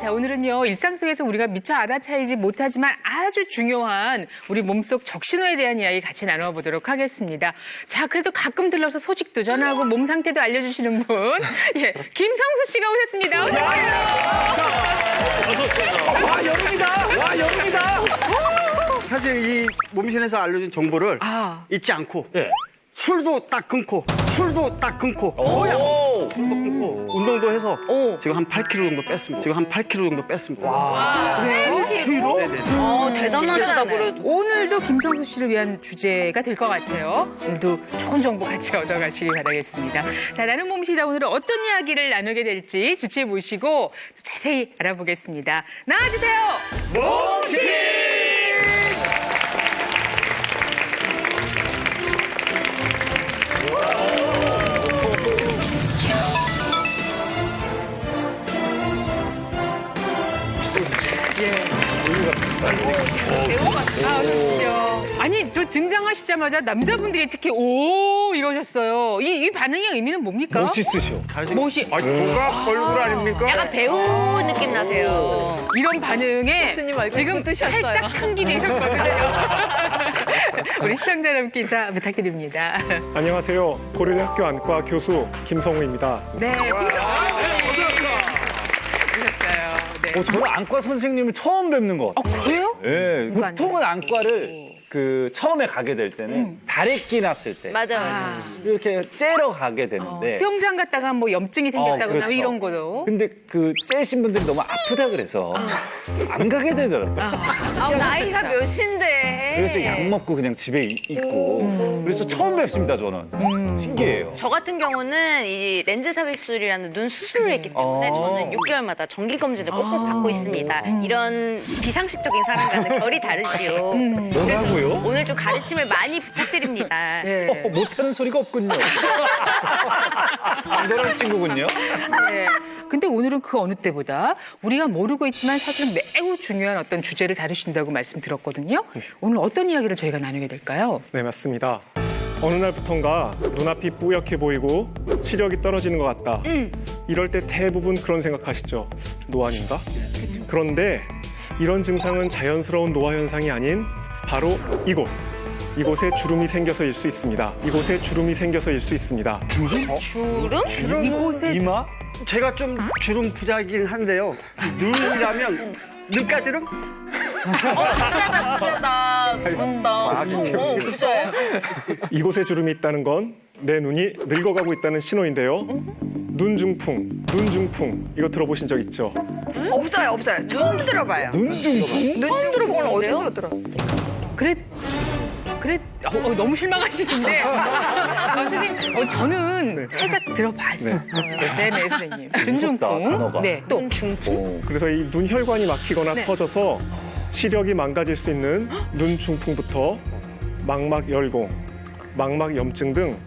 자, 오늘은요, 일상 속에서 우리가 미처 알아차리지 못하지만 아주 중요한 우리 몸속 적신호에 대한 이야기 같이 나눠보도록 하겠습니다. 자, 그래도 가끔 들러서 소식도 전하고 몸 상태도 알려주시는 분, 예, 김성수 씨가 오셨습니다. 어서 오세요. 와, 여름이다! 와, 여름이다! 사실 이 몸신에서 알려준 정보를 잊지 않고 술도 딱 끊고 술도 딱 끊고 술도 끊고 운동도 해서 지금 한 8kg 정도 뺐습니다. 지금 한 8kg 정도 뺐습니다. 와. 네네. 대단하시다 그래도. 오늘도 김성수 씨를 위한 주제가 될 것 같아요. 오늘도 좋은 정보 같이 얻어가시기 바라겠습니다. 자, 나는 몸시다 오늘은 어떤 이야기를 나누게 될지 주치의 모시고 자세히 알아보겠습니다. 나와주세요. 몸시! 아니, 또 등장하시자마자 남자분들이 특히 오 이러셨어요. 이 반응의 의미는 뭡니까? 멋있으셔. 멋이. 조각 얼굴 아닙니까? 약간 배우 느낌 나세요. 이런 반응에 지금 살짝 상기되셨거든요. 우리 시청자 여러분께 인사 부탁드립니다. 안녕하세요. 고려대학교 안과 교수 김성우입니다. 네. 네. 저는 안과 선생님을 처음 뵙는 것 같아요. 그래요? 네, 보통은 안과를 처음에 가게 될 때는 다래끼 났을 때 맞아. 이렇게 째러 가게 되는데 수영장 갔다가 뭐 염증이 생겼다거나 그렇죠. 이런 거도. 근데 째신 분들이 너무 아프다 그래서 안 가게 되더라고요. 나이가 몇인데. 그래서 약 먹고 그냥 집에 있고 그래서 처음 뵙습니다 저는. 신기해요. 저 같은 경우는 이 렌즈 삽입술이라는 눈 수술을 했기 때문에 저는 6개월마다 정기 검진을 꼭꼭 받고 있습니다. 이런 비상식적인 사람과는 결이 다르지요. 뭐라고요? 오늘 좀 가르침을 많이 부탁드립니다. 네. 못하는 소리가 없군요. 안되는 친구군요. 네. 근데 오늘은 그 어느 때보다 우리가 모르고 있지만 사실은 매우 중요한 어떤 주제를 다루신다고 말씀드렸거든요. 오늘 어떤 이야기를 저희가 나누게 될까요? 네, 맞습니다. 어느 날부턴가 눈앞이 뿌옇게 보이고 시력이 떨어지는 것 같다. 이럴 때 대부분 그런 생각하시죠. 노안인가? 그런데 이런 증상은 자연스러운 노화 현상이 아닌 바로 이곳에 주름이 생겨서일 수 있습니다. 이곳에 주름이 생겨서일 수 있습니다. 주름? 이곳에 이마? 제가 좀 주름 부자이긴 한데요. 눈이라면 눈가주름? 부자다. 부럽다. 부자요. 이곳에 주름이 있다는 건 내 눈이 늙어가고 있다는 신호인데요. 눈중풍 이거 들어보신 적 있죠? 없어요. 처음 들어봐요. 눈중풍? 처음 들어보는 어디서 들어? 그래 너무 실망하시는데 선생님 저는 살짝 들어봤어요. 네네 선생님. 눈중풍. 단어가. 네, 또 그래서 이 눈혈관이 막히거나 터져서 시력이 망가질 수 있는 눈중풍부터 망막열공, 망막염증 등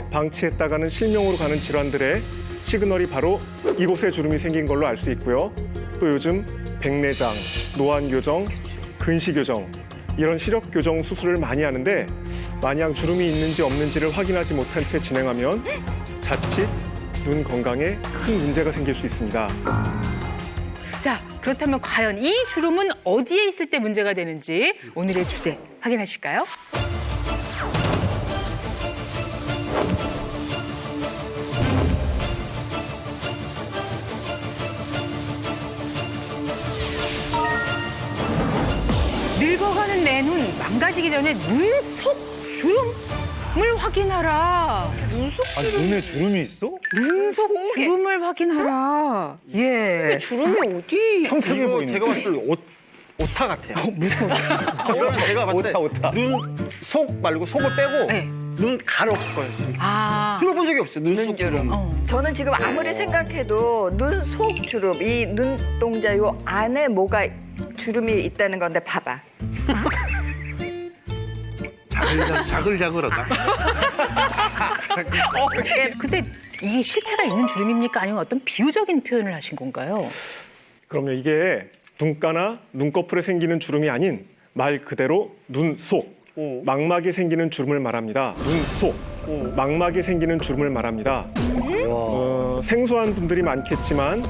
방치했다가는 실명으로 가는 질환들의 시그널이 바로 이곳에 주름이 생긴 걸로 알 수 있고요. 또 요즘 백내장, 노안교정, 근시교정 이런 시력교정 수술을 많이 하는데 만약 주름이 있는지 없는지를 확인하지 못한 채 진행하면 자칫 눈 건강에 큰 문제가 생길 수 있습니다. 자, 그렇다면 과연 이 주름은 어디에 있을 때 문제가 되는지 오늘의 주제 확인하실까요? 늙어가는 내 눈 망가지기 전에 눈 속 주름을 확인하라. 눈에 주름이 있어? 눈 속 주름을 확인하라. 예. 주름이 어디? 평평해 이거 보이는 제가 봤을 때 오타 같아요. 무슨 이거는 제가 봤을 때 오타. 눈 속 말고 속을 빼고 네. 눈 가로 거예요. 들어본 적이 없어요. 눈 속 주름. 저는 지금 아무리 생각해도 눈 속 주름, 이 눈동자 요 안에 뭐가 주름이 있다는 건데 봐봐. 자글자글하다. 근데 이게 실체가 있는 주름입니까? 아니면 어떤 비유적인 표현을 하신 건가요? 그럼요, 이게 눈가나 눈꺼풀에 생기는 주름이 아닌 말 그대로 눈 속, 망막에 생기는 주름을 말합니다. 눈 속, 망막에 생기는 주름을 말합니다. 생소한 분들이 많겠지만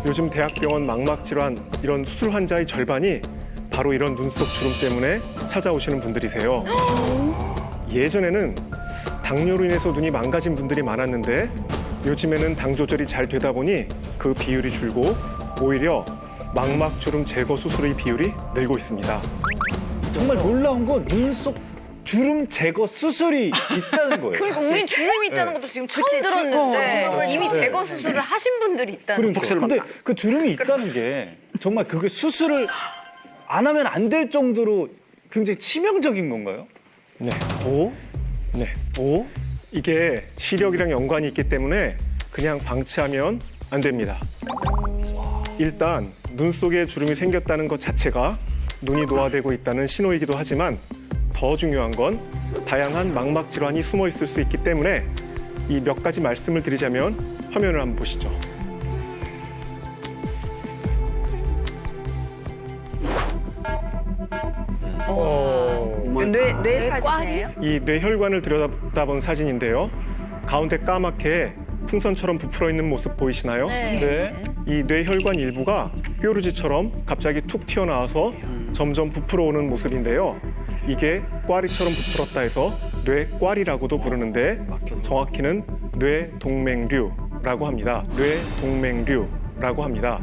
요즘 대학병원 망막질환 이런 수술 환자의 절반이 바로 이런 눈속 주름 때문에 찾아오시는 분들이세요. 예전에는 당뇨로 인해서 눈이 망가진 분들이 많았는데 요즘에는 당 조절이 잘 되다 보니 그 비율이 줄고 오히려 망막 주름 제거 수술의 비율이 늘고 있습니다. 정말 놀라운 건 눈속 주름 제거 수술이 있다는 거예요. 그러니까 우린 주름이 있다는 것도 지금 처음 들었는데 이미 제거 수술을 하신 분들이 있다는 거. 근데 그 주름이 있다는 게 정말 그게 수술을 안 하면 안 될 정도로 굉장히 치명적인 건가요? 네. 네. 이게 시력이랑 연관이 있기 때문에 그냥 방치하면 안 됩니다. 일단 눈 속에 주름이 생겼다는 것 자체가 눈이 노화되고 있다는 신호이기도 하지만 더 중요한 건 다양한 망막 질환이 숨어 있을 수 있기 때문에 이 몇 가지 말씀을 드리자면 화면을 한번 보시죠. 뇌 사진이에요? 이 뇌혈관을 들여다본 사진인데요. 가운데 까맣게 풍선처럼 부풀어 있는 모습 보이시나요? 네. 이 뇌혈관 일부가 뾰루지처럼 갑자기 툭 튀어나와서 점점 부풀어 오는 모습인데요. 이게 꽈리처럼 부풀었다 해서 뇌꽈리라고도 부르는데 정확히는 뇌동맥류라고 합니다. 뇌동맥류라고 합니다.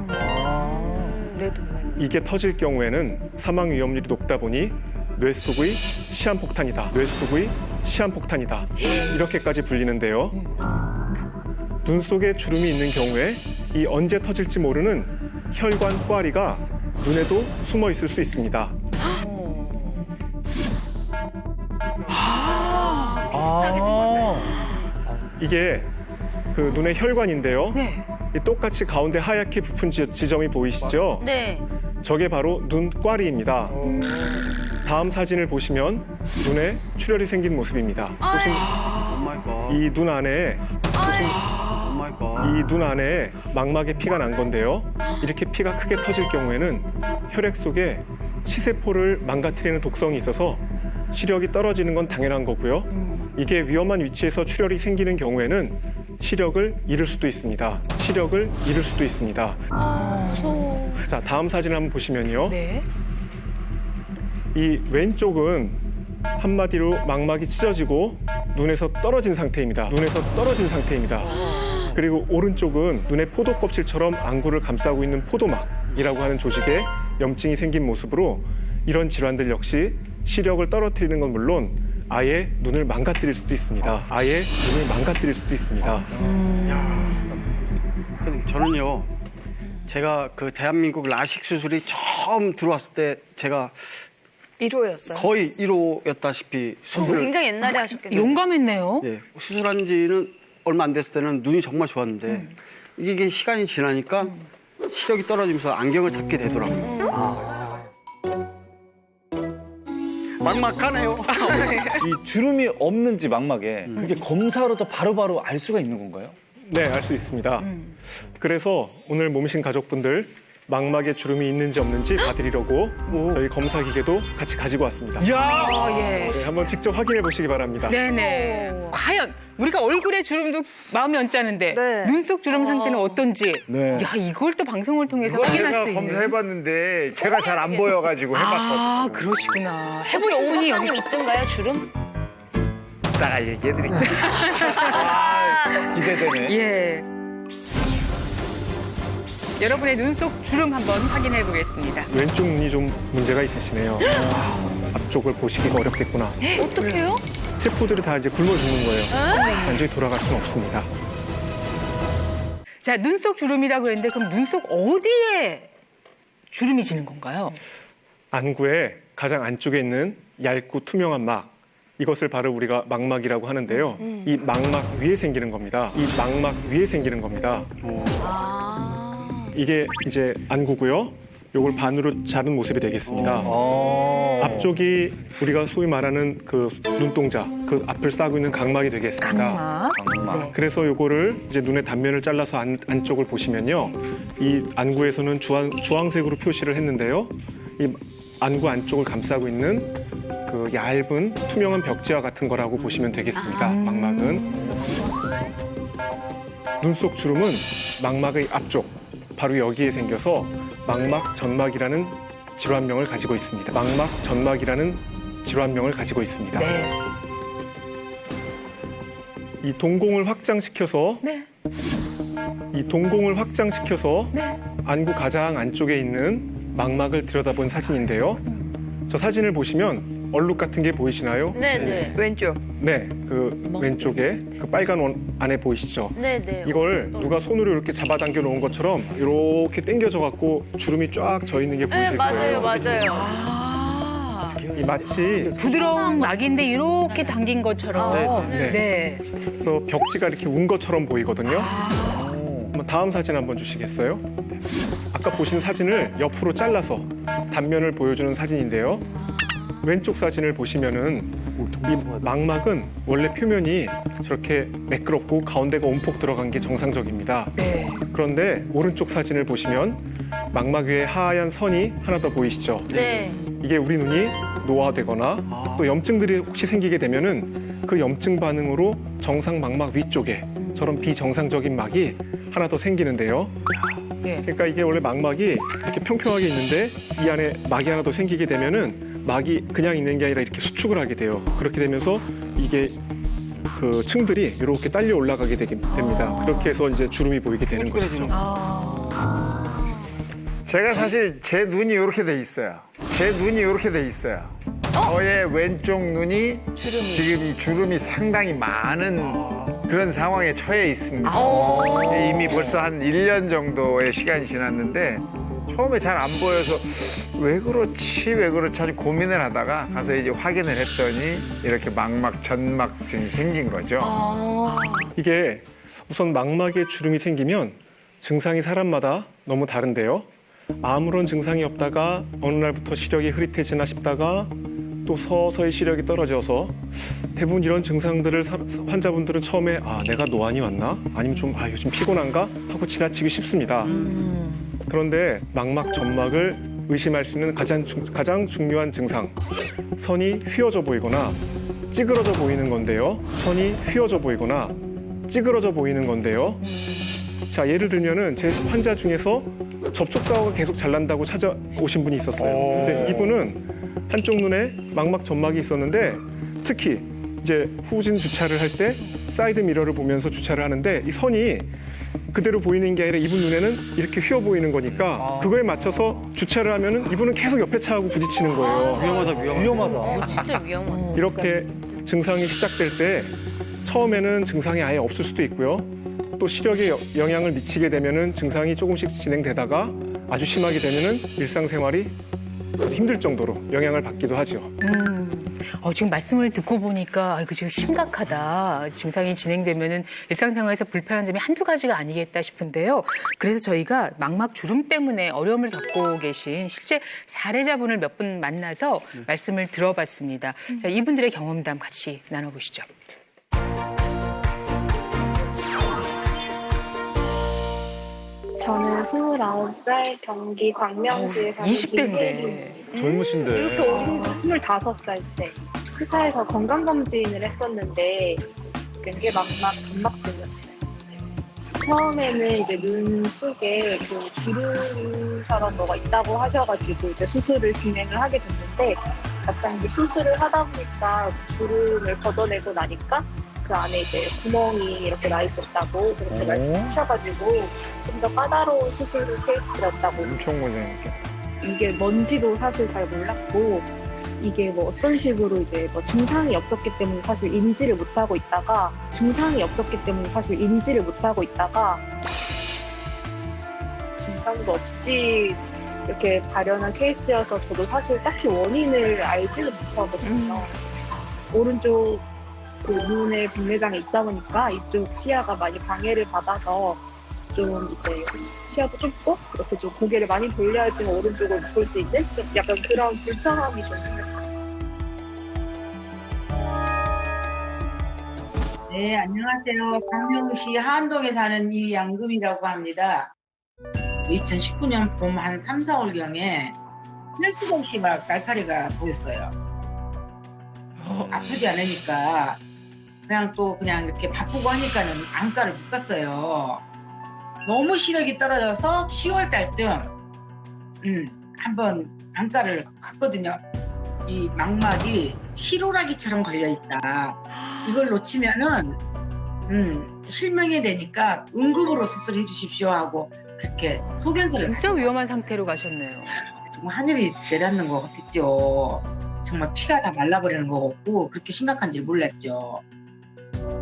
이게 터질 경우에는 사망 위험률이 높다 보니 뇌 속의 시한폭탄이다. 뇌 속의 시한폭탄이다. 이렇게까지 불리는데요. 눈 속에 주름이 있는 경우에 이 언제 터질지 모르는 혈관 꽈리가 눈에도 숨어 있을 수 있습니다. 이게 그 눈의 혈관인데요. 이 똑같이 가운데 하얗게 부푼 지점이 보이시죠? 네. 저게 바로 눈꽈리입니다. 다음 사진을 보시면 눈에 출혈이 생긴 모습입니다. 보시면 이 눈 안에 이 눈 안에 망막에 피가 난 건데요. 이렇게 피가 크게 터질 경우에는 혈액 속에 시세포를 망가뜨리는 독성이 있어서 시력이 떨어지는 건 당연한 거고요. 이게 위험한 위치에서 출혈이 생기는 경우에는 시력을 잃을 수도 있습니다. 시력을 잃을 수도 있습니다. 자, 다음 사진 한번 보시면요. 네. 이 왼쪽은 한마디로 망막이 찢어지고 눈에서 떨어진 상태입니다. 눈에서 떨어진 상태입니다. 그리고 오른쪽은 눈의 포도 껍질처럼 안구를 감싸고 있는 포도막이라고 하는 조직에 염증이 생긴 모습으로 이런 질환들 역시 시력을 떨어뜨리는 건 물론 아예 눈을 망가뜨릴 수도 있습니다. 아예 눈을 망가뜨릴 수도 있습니다. 저는요, 제가 그 대한민국 라식 수술이 처음 들어왔을 때 제가 1호였어요. 거의 1호였다시피 수술을 굉장히 옛날에 하셨겠네요. 용감했네요. 예, 수술한 지는 얼마 안 됐을 때는 눈이 정말 좋았는데 이게 시간이 지나니까 시력이 떨어지면서 안경을 찾게 되더라고요. 막막하네요. 이 주름이 없는지 망막에 그게 검사로도 바로바로 알 수가 있는 건가요? 네, 알 수 있습니다. 그래서 오늘 몸신 가족분들 망막에 주름이 있는지 없는지 봐드리려고 저희 검사 기계도 같이 가지고 왔습니다. 이야! 예. 네, 한번 직접 확인해 보시기 바랍니다. 네네. 과연 우리가 얼굴에 주름도 마음이 언짢은데 네. 눈속 주름 상태는 어떤지. 네. 야, 이걸 또 방송을 통해서 이거 확인할 제가 수 있는. 검사해봤는데 제가 잘 안 보여가지고 해봤거든요. 아, 그러시구나. 혹시 해보신 오 분이 박사님 여기 있던가요, 주름? 이따가 얘기해드릴게요. 기대되네. 예. 여러분의 눈속 주름 한번 완확인해 보겠습니다. 왼쪽 눈이 좀 문제가 있으시네요. 앞쪽을 보시기가 어렵겠구나. 어떡해요? 세포들이 다 이제 굶어 죽는 거예요. 완전히 돌아갈 수는 없습니다. 자, 눈속 주름이라고 했는데 그럼 눈속 어디에 주름이 지는 건가요? 안구의 가장 안쪽에 있는 얇고 투명한 막. 이것을 바로 우리가 망막이라고 하는데요. 이 망막 위에 생기는 겁니다. 이 망막 위에 생기는 겁니다. 이게 이제 안구고요. 요걸 반으로 자른 모습이 되겠습니다. 앞쪽이 우리가 소위 말하는 그 눈동자, 그 앞을 싸고 있는 각막이 되겠습니다. 강막. 그래서 요거를 이제 눈의 단면을 잘라서 안쪽을 보시면요. 이 안구에서는 주황색으로 표시를 했는데요. 이 안구 안쪽을 감싸고 있는 그 얇은 투명한 벽지와 같은 거라고 보시면 되겠습니다. 망막은. 눈속 주름은 망막의 앞쪽, 바로 여기에 생겨서 망막전막이라는 질환명을 가지고 있습니다. 망막전막이라는 질환명을 가지고 있습니다. 네. 이 동공을 확장시켜서 네. 네. 안구 가장 안쪽에 있는 망막을 들여다본 사진인데요. 저 사진을 보시면 얼룩 같은 게 보이시나요? 네네. 왼쪽. 네, 그 왼쪽에 그 빨간 원 안에 보이시죠? 네네. 이걸 누가 손으로 이렇게 잡아당겨 놓은 것처럼 이렇게 당겨져 갖고 주름이 쫙 져 있는 게 네, 보이실 맞아요, 거예요. 맞아요. 아, 이 마치 부드러운 막인데 이렇게 당긴 것처럼. 네. 네. 그래서 벽지가 이렇게 운 것처럼 보이거든요. 한번 다음 사진 한번 주시겠어요? 네. 아까 보신 사진을 옆으로 잘라서 단면을 보여주는 사진인데요. 왼쪽 사진을 보시면은 이 망막은 원래 표면이 저렇게 매끄럽고 가운데가 움푹 들어간 게 정상적입니다. 네. 그런데 오른쪽 사진을 보시면 망막 위에 하얀 선이 하나 더 보이시죠? 네. 이게 우리 눈이 노화되거나 또 염증들이 혹시 생기게 되면은 그 염증 반응으로 정상 망막 위쪽에 저런 비정상적인 막이 하나 더 생기는데요. 네. 그러니까 이게 원래 망막이 이렇게 평평하게 있는데 이 안에 막이 하나 더 생기게 되면은 막이 그냥 있는 게 아니라 이렇게 수축을 하게 돼요. 그렇게 되면서 이게 그 층들이 이렇게 딸려 올라가게 됩니다. 그렇게 해서 이제 주름이 보이게 되는 것이죠. 제가 사실 제 눈이 이렇게 돼 있어요. 저의 왼쪽 눈이 지금 이 주름이 상당히 많은 그런 상황에 처해 있습니다. 이미 벌써 한 1년 정도의 시간이 지났는데 처음에 잘 안 보여서 왜 그렇지 하고 고민을 하다가 가서 이제 확인을 했더니 이렇게 전막증이 생긴 거죠. 이게 우선 망막에 주름이 생기면 증상이 사람마다 너무 다른데요. 아무런 증상이 없다가 어느 날부터 시력이 흐릿해지나 싶다가 또 서서히 시력이 떨어져서 대부분 이런 증상들을 환자분들은 처음에 내가 노안이 왔나? 아니면 좀 요즘 피곤한가? 하고 지나치기 쉽습니다. 그런데 망막 점막을 의심할 수 있는 가장 중요한 증상, 선이 휘어져 보이거나 찌그러져 보이는 건데요. 선이 휘어져 보이거나 찌그러져 보이는 건데요. 자, 예를 들면은 제 환자 중에서 접촉사고가 계속 잘 난다고 찾아오신 분이 있었어요. 근데 이분은 한쪽 눈에 망막 점막이 있었는데 특히 이제 후진 주차를 할 때 사이드 미러를 보면서 주차를 하는데 이 선이 그대로 보이는 게 아니라 이분 눈에는 이렇게 휘어 보이는 거니까 그거에 맞춰서 주차를 하면은 이분은 계속 옆에 차하고 부딪히는 거예요. 위험하다. 진짜 위험하네. 이렇게 증상이 시작될 때 처음에는 증상이 아예 없을 수도 있고요. 또 시력에 영향을 미치게 되면은 증상이 조금씩 진행되다가 아주 심하게 되면은 일상생활이 힘들 정도로 영향을 받기도 하죠. 지금 말씀을 듣고 보니까 이거 지금 심각하다. 증상이 진행되면은 일상생활에서 불편한 점이 한두 가지가 아니겠다 싶은데요. 그래서 저희가 망막 주름 때문에 어려움을 겪고 계신 실제 사례자분을 몇 분 만나서 말씀을 들어봤습니다. 자, 이분들의 경험담 같이 나눠보시죠. 저는 29살 경기 광명시에 사는 20대인데. 젊으신데. 이렇게 어린 25살 때 회사에서 건강검진을 했었는데 그게 망막 전막증이었어요. 처음에는 이제 눈 속에 그 주름처럼 뭐가 있다고 하셔가지고 이제 수술을 진행을 하게 됐는데 막상 이제 수술을 하다 보니까 주름을 걷어내고 나니까 그 안에 이제 구멍이 이렇게 나 있었다고 그렇게 말씀하셔가지고 좀 더 까다로운 수술 케이스였다고. 엄청 고생했죠. 이게 뭔지도 사실 잘 몰랐고 이게 뭐 어떤 식으로 이제 뭐 증상이 없었기 때문에 사실 인지를 못하고 있다가 증상도 없이 이렇게 발현한 케이스여서 저도 사실 딱히 원인을 알지는 못하거든요. 오른쪽 그 눈에 백내장이 있다 보니까 이쪽 시야가 많이 방해를 받아서 좀 이제 시야도 좁고 이렇게 좀 고개를 많이 돌려야지 오른쪽을 볼 수 있는 좀 약간 그런 불편함이 좀 생겼어요. 네, 안녕하세요. 광명시 하안동에 사는 이양금이라고 합니다. 2019년 봄 한 3, 4월경에 셀 수가 없이 막 날카리가 보였어요. 아프지 않으니까 그냥 이렇게 바쁘고 하니까는 안과를 못 갔어요. 너무 시력이 떨어져서 10월 달쯤 한번 안과를 갔거든요. 이 망막이 실오라기처럼 걸려 있다. 이걸 놓치면은 실명이 되니까 응급으로 수술해 주십시오 하고 그렇게 소견서를 진짜 위험한 상태로 가셨네요. 정말 하늘이 내렸는 것 같았죠. 정말 피가 다 말라버리는 것 같고 그렇게 심각한 줄 몰랐죠.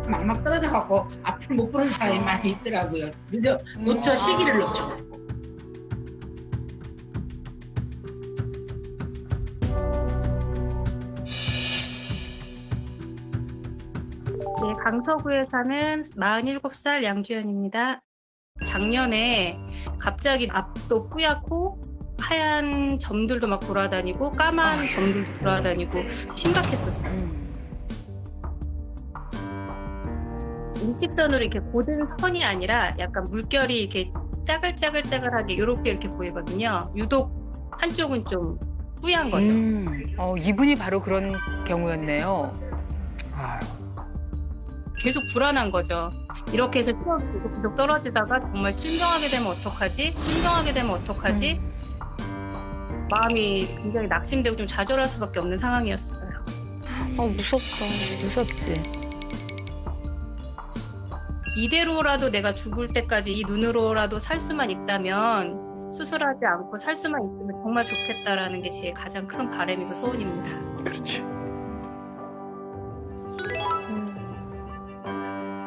막막 떨어져갖고 앞을 못 보는 사람이 많이 있더라고요. 놓쳐 시기를 놓쳐갖고. 네, 강서구에 사는 47살 양주연입니다. 작년에 갑자기 앞도 뿌옇고 하얀 점들도 막 돌아다니고 까만 점들도 돌아다니고 심각했었어요. 일직선으로 이렇게 고든 선이 아니라 약간 물결이 이렇게 짜글짜글짜글하게 이렇게 보이거든요. 유독 한쪽은 좀 뿌얀 거죠. 이분이 바로 그런 경우였네요. 계속 불안한 거죠. 이렇게 해서 시험이 계속 떨어지다가 정말 실명하게 되면 어떡하지? 실명하게 되면 어떡하지? 마음이 굉장히 낙심되고 좀 좌절할 수밖에 없는 상황이었어요. 무섭다. 무섭지. 이대로라도 내가 죽을 때까지 이 눈으로라도 살 수만 있다면 수술하지 않고 살 수만 있으면 정말 좋겠다라는 게 제 가장 큰 바람이고 소원입니다. 그렇지.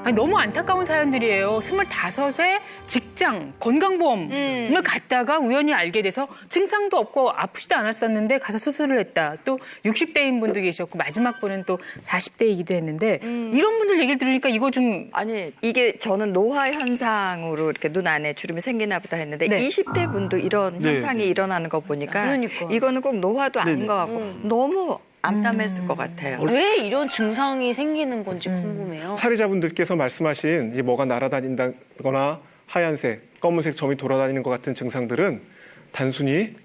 아니, 너무 안타까운 사연들이에요. 25세 직장 건강보험을 갔다가 우연히 알게 돼서 증상도 없고 아프지도 않았었는데 가서 수술을 했다. 또 60대인 분도 계셨고 마지막 분은 또 40대이기도 했는데 이런 분들 얘기를 들으니까 이거 좀 아니 이게 저는 노화 현상으로 이렇게 눈 안에 주름이 생기나 보다 했는데 네. 20대 분도 이런 현상이 일어나는 거 보니까 그러니까. 이거는 꼭 노화도 아닌 것 같고 너무 암담했을 것 같아요. 왜 이런 증상이 생기는 건지 궁금해요. 사례자분들께서 말씀하신 이 뭐가 날아다닌다거나 하얀색, 검은색 점이 돌아다니는 것 같은 증상들은 단순히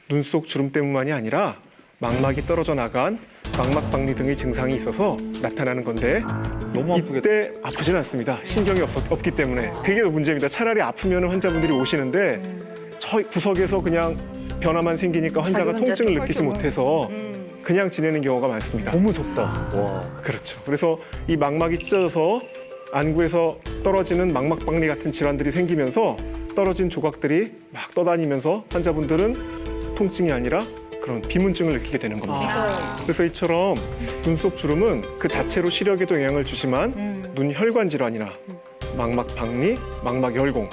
눈 속 주름 때문만이 아니라 망막이 떨어져 나간 망막 박리 등의 증상이 있어서 나타나는 건데 너무 아프겠다. 이때 아프진 않습니다. 신경이 없기 때문에. 그게 문제입니다. 차라리 아프면 환자분들이 오시는데 저 구석에서 그냥 변화만 생기니까 환자가 통증을 느끼지 못해서 그냥 지내는 경우가 많습니다. 너무 무섭다. 와. 그렇죠. 그래서 이 망막이 찢어져서 안구에서 떨어지는 망막 박리 같은 질환들이 생기면서 떨어진 조각들이 막 떠다니면서 환자분들은 통증이 아니라 그런 비문증을 느끼게 되는 겁니다. 그래서 이처럼 눈 속 주름은 그 자체로 시력에도 영향을 주지만 눈 혈관 질환이나 망막 박리, 망막 열공,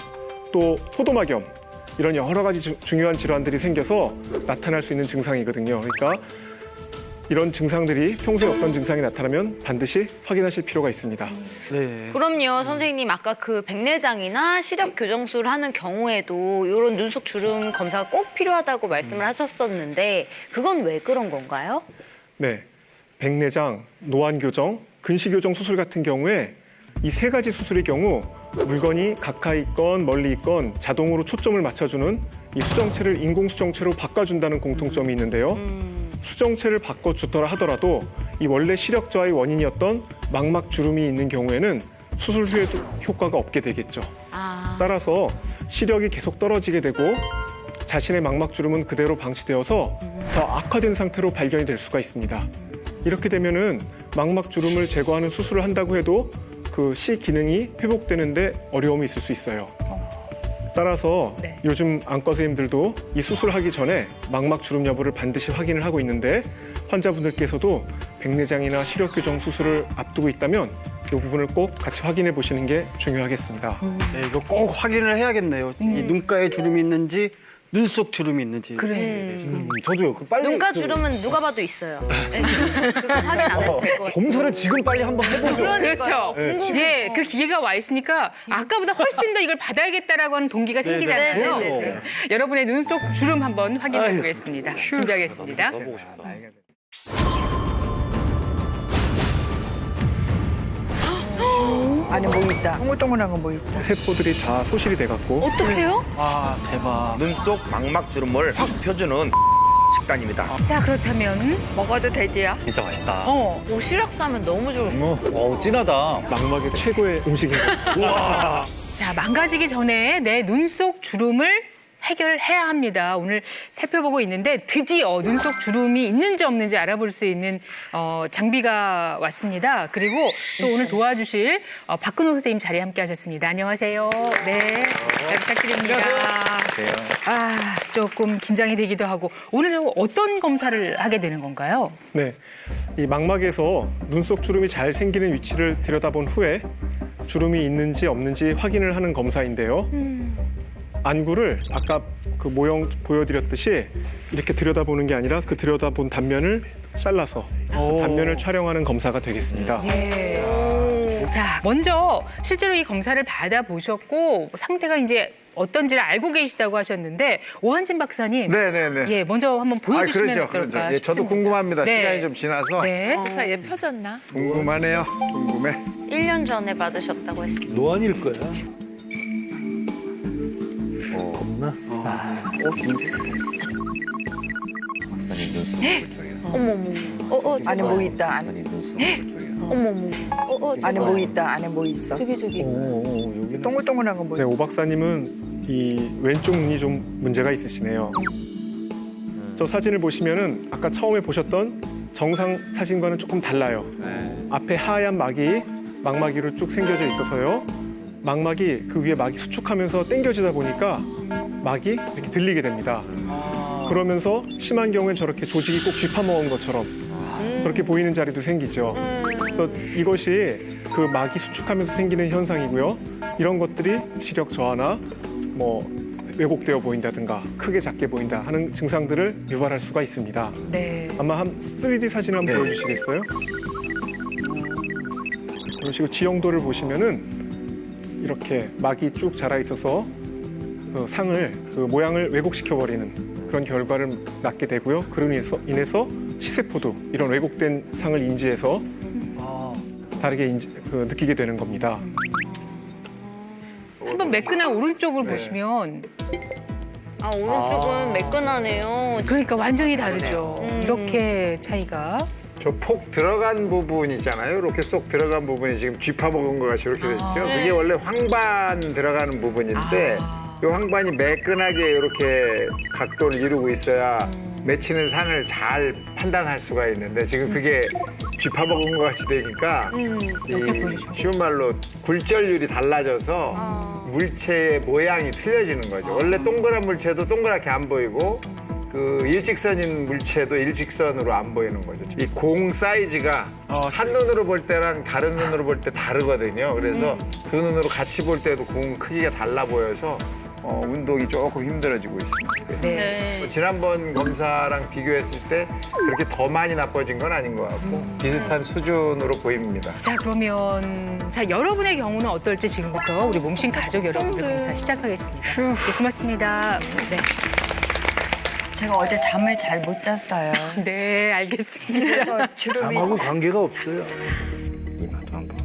또 포도막염 이런 여러 가지 중요한 질환들이 생겨서 나타날 수 있는 증상이거든요. 그러니까 이런 증상들이 평소에 어떤 증상이 나타나면 반드시 확인하실 필요가 있습니다. 네. 그럼요, 선생님. 아까 그 백내장이나 시력 교정술을 하는 경우에도 이런 눈속 주름 검사가 꼭 필요하다고 말씀을 하셨었는데 그건 왜 그런 건가요? 네, 백내장, 노안교정, 근시교정 수술 같은 경우에 이 세 가지 수술의 경우 물건이 가까이 있건 멀리 있건 자동으로 초점을 맞춰주는 이 수정체를 인공수정체로 바꿔준다는 공통점이 있는데요. 수정체를 바꿔주더라 하더라도 이 원래 시력 저하의 원인이었던 망막 주름이 있는 경우에는 수술 후에도 효과가 없게 되겠죠. 따라서 시력이 계속 떨어지게 되고 자신의 망막 주름은 그대로 방치되어서 더 악화된 상태로 발견이 될 수가 있습니다. 이렇게 되면은 망막 주름을 제거하는 수술을 한다고 해도 그 시 기능이 회복되는데 어려움이 있을 수 있어요. 따라서 요즘 안과 선생님들도 이 수술하기 전에 망막 주름 여부를 반드시 확인을 하고 있는데 환자분들께서도 백내장이나 시력 교정 수술을 앞두고 있다면 이 부분을 꼭 같이 확인해 보시는 게 중요하겠습니다. 네, 이거 꼭 확인을 해야겠네요. 이 눈가에 주름이 있는지 눈 속 주름이 있는지. 그래. 저도요. 그 빨리 눈가 주름은 누가 봐도 있어요. 네, 그거 확인 안 해도 될 것 같아요. 검사를 지금 빨리 한번 해보죠. 그러니까요. 그렇죠. 예, 그 기회가 와 있으니까 아까보다 훨씬 더 이걸 받아야겠다라고 하는 동기가 생기잖아요. 네. 여러분의 눈 속 주름 한번 확인해 보겠습니다. 준비하겠습니다. 보고 싶다. 안에 뭐 있다. 동글동글한 거 뭐 있다. 세포들이 다 소실이 돼갖고 어떡해요? 와, 대박. 눈 속 망막 주름을 확 펴주는 식단입니다. 자, 그렇다면 먹어도 되지요? 진짜 맛있다. 도시락 싸면 너무 좋을 것 같아요. 진하다. 망막의 최고의 음식인 것 같습니다. 자, 망가지기 전에 내 눈 속 주름을 해결해야 합니다. 오늘 살펴보고 있는데 드디어 눈 속 주름이 있는지 없는지 알아볼 수 있는 장비가 왔습니다. 그리고 또 오늘 도와주실 박근호 선생님 자리에 함께 하셨습니다. 안녕하세요. 네, 잘 부탁드립니다. 아, 조금 긴장이 되기도 하고 오늘 어떤 검사를 하게 되는 건가요? 네, 이 망막에서 눈 속 주름이 잘 생기는 위치를 들여다본 후에 주름이 있는지 없는지 확인을 하는 검사인데요. 안구를 아까 그 모형 보여드렸듯이 이렇게 들여다보는 게 아니라 그 들여다본 단면을 잘라서 단면을 촬영하는 검사가 되겠습니다. 예. 자, 먼저 실제로 이 검사를 받아보셨고 상태가 이제 어떤지를 알고 계시다고 하셨는데 오한진 박사님, 네네네. 예, 먼저 한번 보여주시면 그렇죠, 어떨까 그렇죠. 예, 저도 싶습니다. 궁금합니다. 네. 시간이 좀 지나서 네. 사이에 펴졌나? 궁금하네요. 궁금해. 1년 전에 받으셨다고 했습니다. 노안일 거야. 없나? 어머머. 안에 뭐 있다. 안에 어머머. 안에 뭐 있다. 안에 뭐 있어? 저기. 여기는 동글동글한 거 뭐? 네, 오 박사님은 이 왼쪽 눈이 좀 문제가 있으시네요. 저 사진을 보시면은 아까 처음에 보셨던 정상 사진과는 조금 달라요. 앞에 하얀 막이 망막위로 쭉 생겨져 있어서요. 망막이 그 위에 막이 수축하면서 당겨지다 보니까 막이 이렇게 들리게 됩니다. 그러면서 심한 경우엔 저렇게 조직이 꼭 쥐파먹은 것처럼 그렇게 보이는 자리도 생기죠. 그래서 이것이 그 막이 수축하면서 생기는 현상이고요. 이런 것들이 시력 저하나 뭐 왜곡되어 보인다든가 크게 작게 보인다 하는 증상들을 유발할 수가 있습니다. 네. 아마 한 3D 사진 한번 보여주시겠어요? 그런 식으로 지형도를 보시면은 이렇게 막이 쭉 자라 있어서 그 상을 그 모양을 왜곡시켜 버리는 그런 결과를 낳게 되고요. 그로 인해서 시세포도 이런 왜곡된 상을 인지해서 다르게 느끼게 되는 겁니다. 한번 매끈한 오른쪽을 보시면 오른쪽은 매끈하네요. 그러니까 완전히 다르죠. 이렇게 차이가. 저 폭 들어간 부분 있잖아요. 이렇게 쏙 들어간 부분이 지금 쥐파먹은 것 같이 이렇게 됐죠. 그게 원래 황반 들어가는 부분인데 이 황반이 매끈하게 이렇게 각도를 이루고 있어야 맺히는 상을 잘 판단할 수가 있는데 지금 그게 쥐파먹은 것 같이 되니까 이 쉬운 말로 굴절률이 달라져서 물체의 모양이 틀려지는 거죠. 원래 동그란 물체도 동그랗게 안 보이고 그 일직선인 물체도 일직선으로 안 보이는 거죠. 이 공 사이즈가 한 눈으로 볼 때랑 다른 눈으로 볼 때 다르거든요. 그래서 두 눈으로 같이 볼 때도 공 크기가 달라 보여서 운동이 조금 힘들어지고 있습니다. 네. 지난번 검사랑 비교했을 때 그렇게 더 많이 나빠진 건 아닌 것 같고 비슷한 수준으로 보입니다. 자, 그러면 여러분의 경우는 어떨지 지금부터 우리 몸신 가족 여러분들 검사 시작하겠습니다. 네, 고맙습니다. 네. 제가 어제 잠을 잘 못 잤어요. 네, 알겠습니다. 그래서 주름이 잠하고 관계가 없어요. 이마도 한번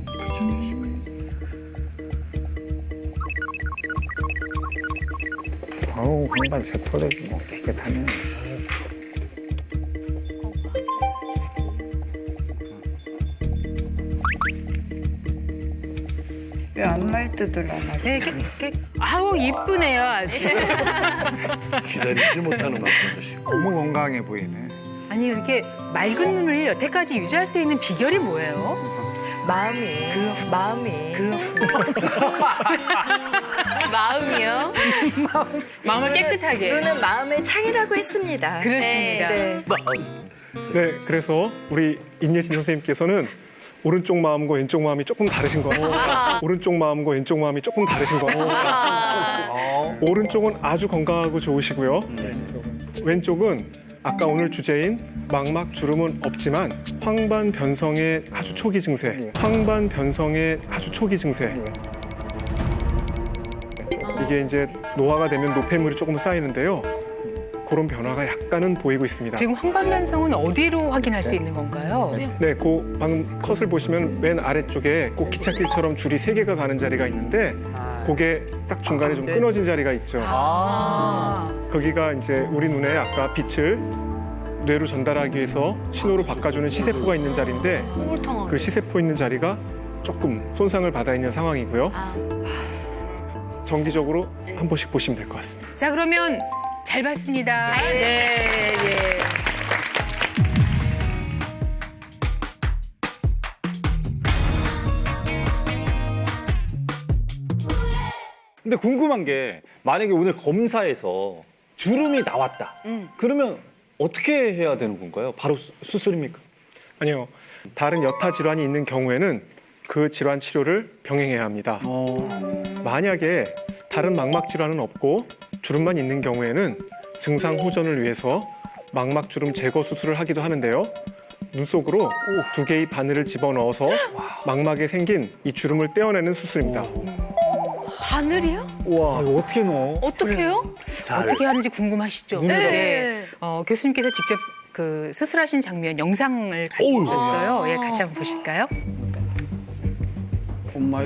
아우 황반 세포도 뭐 깨끗하네. 왜 안말 뜯으려나? 네, 아우, 이쁘네요, 아주. 기다리지 못하는 것 같아요. 너무 건강해 보이네. 아니, 이렇게 맑은 눈을 여태까지 유지할 수 있는 비결이 뭐예요? 마음이 마음이요? 마음을 깨끗하게. 눈은 마음의 창이라고 했습니다. 그렇습니다. 네. 네, 그래서 우리 임예진 선생님께서는 오른쪽 마음과 왼쪽 마음이 조금 다르신 거. 오른쪽 마음과 왼쪽 마음이 조금 다르신 거. 오른쪽은 아주 건강하고 좋으시고요. 왼쪽은 아까 오늘 주제인 망막 주름은 없지만 황반 변성의 아주 초기 증세. 황반 변성의 아주 초기 증세. 이게 이제 노화가 되면 노폐물이 조금 쌓이는데요. 그런 변화가 약간은 보이고 있습니다. 지금 황반변성은 어디로 확인할 수 있는 건가요? 네, 그 방금 컷을 보시면 맨 아래쪽에 꼭 기찻길처럼 줄이 3개가 가는 자리가 있는데 그게 딱 중간에 좀 끊어진 자리가 있죠. 거기가 이제 우리 눈에 아까 빛을 뇌로 전달하기 위해서 신호로 바꿔주는 시세포가 있는 자리인데 똥물통하고. 그 시세포 있는 자리가 조금 손상을 받아 있는 상황이고요. 정기적으로 한 번씩 보시면 될 것 같습니다. 자, 그러면 잘 봤습니다. 네, 예. 근데 궁금한 게 만약에 오늘 검사에서 주름이 나왔다. 그러면 어떻게 해야 되는 건가요? 바로 수술입니까? 아니요. 다른 여타 질환이 있는 경우에는 그 질환 치료를 병행해야 합니다. 만약에 다른 망막 질환은 없고 주름만 있는 경우에는 증상 호전을 위해서 망막 주름 제거 수술을 하기도 하는데요. 눈 속으로 2개의 바늘을 집어넣어서 망막에 생긴 이 주름을 떼어내는 수술입니다. 바늘이요? 와, 이거 어떻게 넣어? 어떻게요? 어떻게 하는지 궁금하시죠? 네. 교수님께서 직접 그 수술하신 장면 영상을 가지고 오셨어요. 예, 같이 한번 보실까요?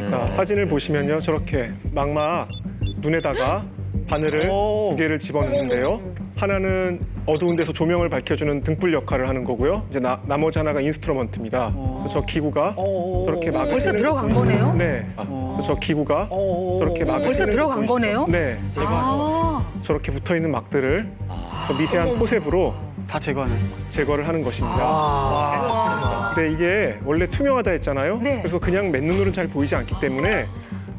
자, 사진을 보시면요. 저렇게 망막 눈에다가 바늘을 2개를 집어넣는데요. 하나는 어두운 데서 조명을 밝혀주는 등불 역할을 하는 거고요. 이제 나머지 하나가 인스트루먼트입니다. 그래서 저 기구가 저렇게 막을 벌써 떼는 들어간 거네요? 네. 그래서 저 기구가 저렇게 막을 벌써 떼는 들어간 보이시죠? 거네요? 네. 저렇게 붙어 있는 막들을 저 미세한 포셉으로 다 제거하는. 제거를 하는 것입니다. 근데 이게 원래 투명하다 했잖아요. 네. 그래서 그냥 맨눈으로는 잘 보이지 않기 때문에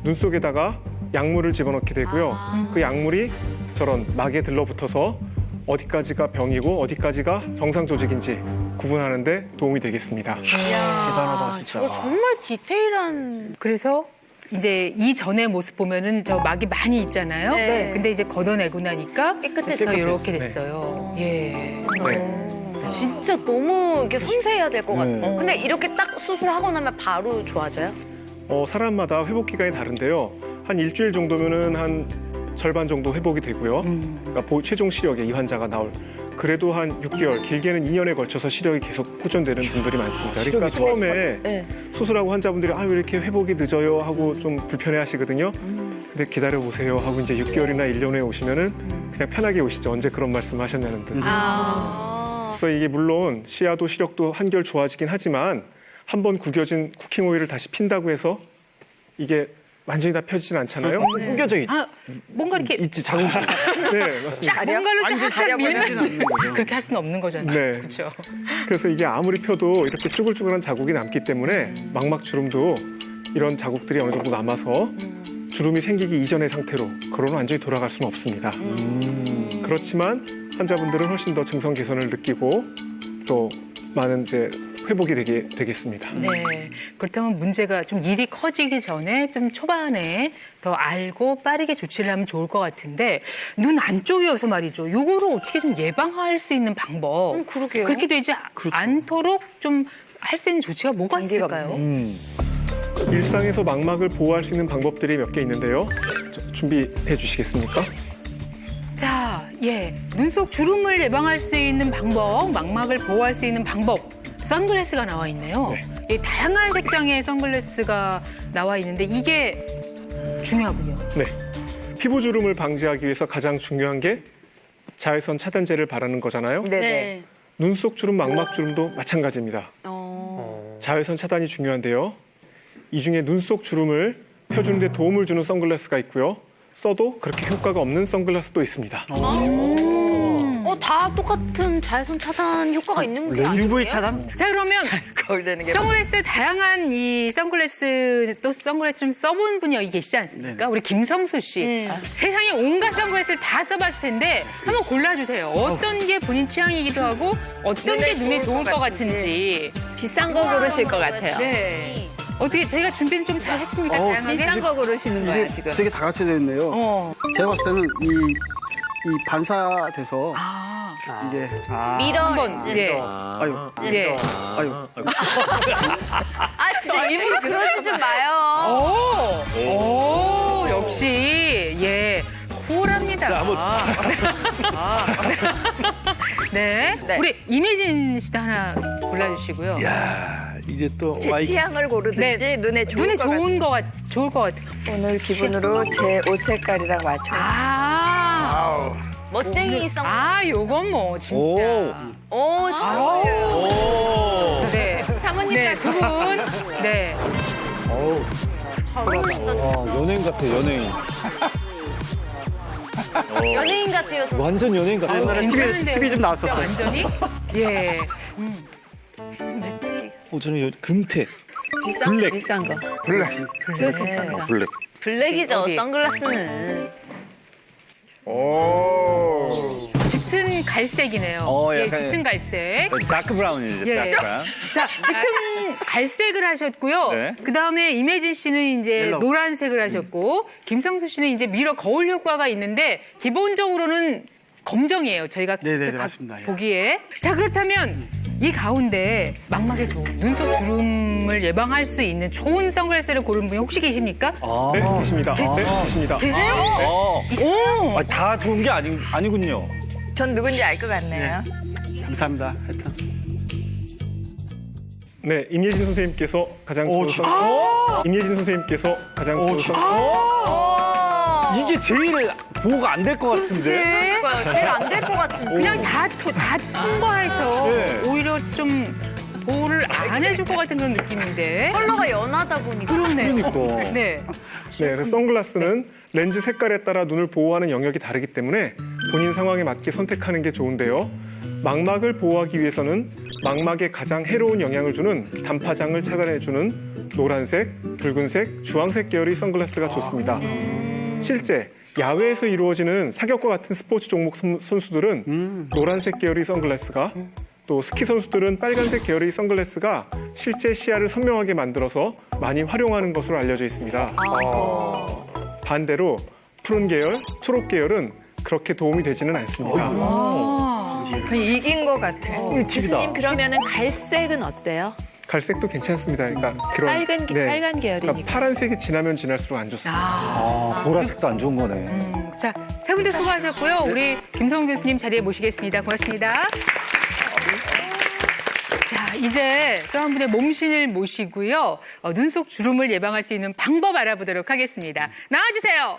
눈 속에다가 약물을 집어넣게 되고요. 그 약물이 저런 막에 들러붙어서 어디까지가 병이고 어디까지가 정상 조직인지 구분하는데 도움이 되겠습니다. 대단하다, 진짜. 저거 정말 디테일한. 그래서 이제 이전의 모습 보면은 저 막이 많이 있잖아요. 네. 근데 이제 걷어내고 나니까 깨끗해서. 이렇게 됐어요. 예. 진짜 너무 이게 섬세해야 될 것 같아요. 근데 이렇게 딱 수술하고 나면 바로 좋아져요? 사람마다 회복 기간이 다른데요. 한 일주일 정도면은 한 절반 정도 회복이 되고요. 그러니까 최종 시력에 이 환자가 나올. 그래도 한 6개월, 길게는 2년에 걸쳐서 시력이 계속 호전되는 분들이 많습니다. 그러니까 처음에 수술하고 환자분들이 왜 이렇게 회복이 늦어요 하고 좀 불편해하시거든요. 근데 기다려 보세요 하고 이제 6개월이나 1년에 오시면은 그냥 편하게 오시죠. 언제 그런 말씀하셨냐는 듯. 그래서 이게 물론 시야도 시력도 한결 좋아지긴 하지만 한번 구겨진 쿠킹 오일을 다시 핀다고 해서 이게 완전히 다 펴지진 않잖아요. 구겨져 뭔가 이렇게 있지, 자국이. 네, 맞습니다. 뭔가를 좀 완전 살짝 밀면 가려버리진 않는 거죠. 그렇게 할 수는 없는 거잖아요. 네. 그렇죠. 그래서 이게 아무리 펴도 이렇게 쭈글쭈글한 자국이 남기 때문에 망막 주름도 이런 자국들이 어느 정도 남아서 주름이 생기기 이전의 상태로 그러면 완전히 돌아갈 수는 없습니다. 그렇지만 환자분들은 훨씬 더 증상 개선을 느끼고 또 많은 이제 회복이 되겠습니다. 네. 그렇다면 문제가 좀 일이 커지기 전에 좀 초반에 더 알고 빠르게 조치를 하면 좋을 것 같은데 눈 안쪽이어서 말이죠. 요거를 어떻게 좀 예방할 수 있는 방법. 그러게요. 그렇게 되지 않도록 좀 할 수 있는 조치가 뭐가 있을까요? 일상에서 망막을 보호할 수 있는 방법들이 몇 개 있는데요. 준비해 주시겠습니까? 자, 예. 눈 속 주름을 예방할 수 있는 방법, 망막을 보호할 수 있는 방법. 선글라스가 나와 있네요. 예, 다양한 색상의 선글라스가 나와 있는데 이게 중요하군요. 네. 피부 주름을 방지하기 위해서 가장 중요한 게 자외선 차단제를 바르는 거잖아요. 네. 눈 속 주름, 망막 주름도 마찬가지입니다. 자외선 차단이 중요한데요. 이 중에 눈 속 주름을 펴주는 데 도움을 주는 선글라스가 있고요. 써도 그렇게 효과가 없는 선글라스도 있습니다. 다 똑같은 자외선 차단 효과가 있는 게 아니에요? UV 차단? 자, 그러면 선글라스 다양한 이 선글라스 또 선글라스 좀 써본 분이 계시지 않습니까? 네네. 우리 김성수 씨. 세상에 온갖 선글라스를 다 써봤을 텐데 한번 골라주세요. 어떤 게 본인 취향이기도 하고 어떤 게 눈에 좋을 것 같은지. 비싼 거 고르실 것 같아요. 네. 어떻게 저희가 준비를 좀 잘 했습니까? 다양하게? 비싼 거 고르시는 거예요, 이게 지금. 되게 다 같이 되어 있네요. 제가 봤을 때는 이 반사돼서 이게 미러 렌즈. 예. 아유 예. 진짜 일부러 그러지 좀 마요. 오, 역시 예 쿨합니다. 네. 우리 이미진 씨도 하나 골라주시고요. 야, 이제 또 제 취향을 고르든지 눈에 좋을 눈에 것 같아요. 좋을 것 같아요. 오늘 기분으로 제 옷 색깔이랑 맞춰. 멋쟁이 성. 아, 요건 뭐 진짜. 오, 잘 어울려요. 네. 사모님 네, 두 분. 네. 잘 어울린다. 연예인 같아, 연예인. 연예인 같아요. 저. 완전 연예인 같아. 괜찮은데요. TV 좀 진짜 나왔었어요. 완전히? 예. 저는 금태. 블랙. 비싼 거. 블랙. 그거 괜찮다. 블랙. 블랙이죠, 어디? 선글라스는. 오. 짙은 갈색이네요. 예, 약간 짙은 갈색. 다크 브라운이죠, 예. 다크 브라운. 자, 짙은 갈색을 하셨고요. 네. 그 다음에 임혜진 씨는 이제 옐로우. 노란색을 하셨고, 김성수 씨는 이제 미러 거울 효과가 있는데, 기본적으로는 검정이에요. 저희가 네네네, 그 맞습니다. 예. 보기에. 자, 그렇다면 이 가운데 막막에 좋은 눈속 주름을 예방할 수 있는 좋은 선글라스를 고른 분이 혹시 계십니까? 네, 계십니다. 네, 계십니다. 계세요? 오! 아, 다 좋은 게 아니군요. 전 누군지 알 것 같네요. 감사합니다. 하여튼. 네, 임예진 선생님께서 가장 좋은 임예진 선생님께서 가장 좋은 이게 제일 보호가 안 될 것 같은데. 네. 제일 안 될 것 같은데. 그냥 다 통과해서 네. 오히려 좀 보호를 안 해줄 것 같은 그런 느낌인데. 컬러가 연하다 보니까. 그렇네요. 그러니까. 네. 네, 그래서 선글라스는 렌즈 색깔에 따라 눈을 보호하는 영역이 다르기 때문에 본인 상황에 맞게 선택하는 게 좋은데요. 망막을 보호하기 위해서는 망막에 가장 해로운 영향을 주는 단파장을 차단해주는 노란색, 붉은색, 주황색 계열의 선글라스가 좋습니다. 실제 야외에서 이루어지는 사격과 같은 스포츠 종목 선수들은 노란색 계열의 선글라스가 또 스키 선수들은 빨간색 계열의 선글라스가 실제 시야를 선명하게 만들어서 많이 활용하는 것으로 알려져 있습니다. 반대로 푸른 계열, 초록 계열은 그렇게 도움이 되지는 않습니다. 그냥 이긴 것 같아요. 교수님 그러면은 갈색은 어때요? 갈색도 괜찮습니다. 그러니까 그런 빨간 계열이니까. 그러니까 파란색이 지나면 지날수록 안 좋습니다. 보라색도 안 좋은 거네. 자, 세 분들 수고하셨고요. 우리 김성훈 교수님 자리에 모시겠습니다. 고맙습니다. 자, 이제 또 한 분의 몸신을 모시고요. 눈속 주름을 예방할 수 있는 방법 알아보도록 하겠습니다. 나와주세요.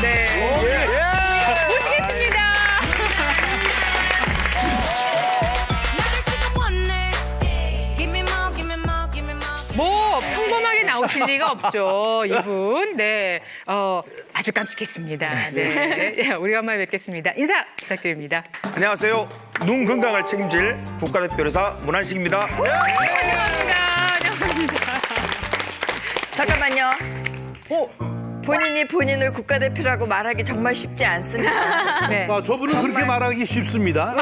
네. 모시겠습니다. 뭐 평범하게 나오실 리가 없죠, 이분. 네, 아주 깜찍했습니다. 네, 예, 오래간만에 뵙겠습니다. 인사 부탁드립니다. 안녕하세요. 눈 건강을 책임질 국가대표이사 문한식입니다. 잠깐만요. 본인이 본인을 국가대표라고 말하기 정말 쉽지 않습니다. 네. 저분은 그렇게 말하기 쉽습니다.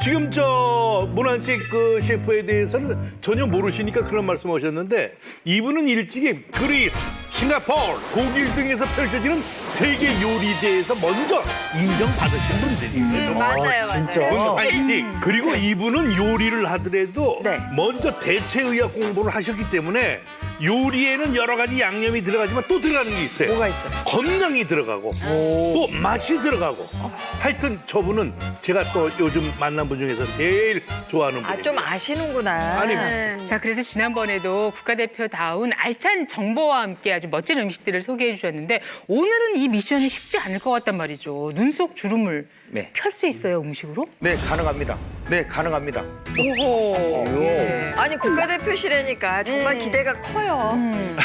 지금 저 문한식 그 셰프에 대해서는 전혀 모르시니까 그런 말씀하셨는데 이분은 일찍이 그리스, 싱가포르, 독일 등에서 펼쳐지는 세계 요리대에서 먼저 인정받으신 분들이에요. 맞아요, 맞아요. 문한식. 그리고 이분은 요리를 하더라도 네. 먼저 대체의학 공부를 하셨기 때문에 요리에는 여러 가지 양념이 들어가지만 또 들어가는 게 있어요. 뭐가 있어요? 건강이 들어가고 또 맛이 들어가고 하여튼 저분은 제가 또 요즘 만난 분 중에서 제일 좋아하는 분이에요. 좀 아시는구나. 아니, 자, 그래서 지난번에도 국가대표다운 알찬 정보와 함께 아주 멋진 음식들을 소개해 주셨는데 오늘은 이 미션이 쉽지 않을 것 같단 말이죠. 눈속 주름을 네. 펼 수 있어요, 음식으로? 네, 가능합니다. 네, 가능합니다. 오호. 예. 아니 국가대표시라니까 정말 기대가 커요.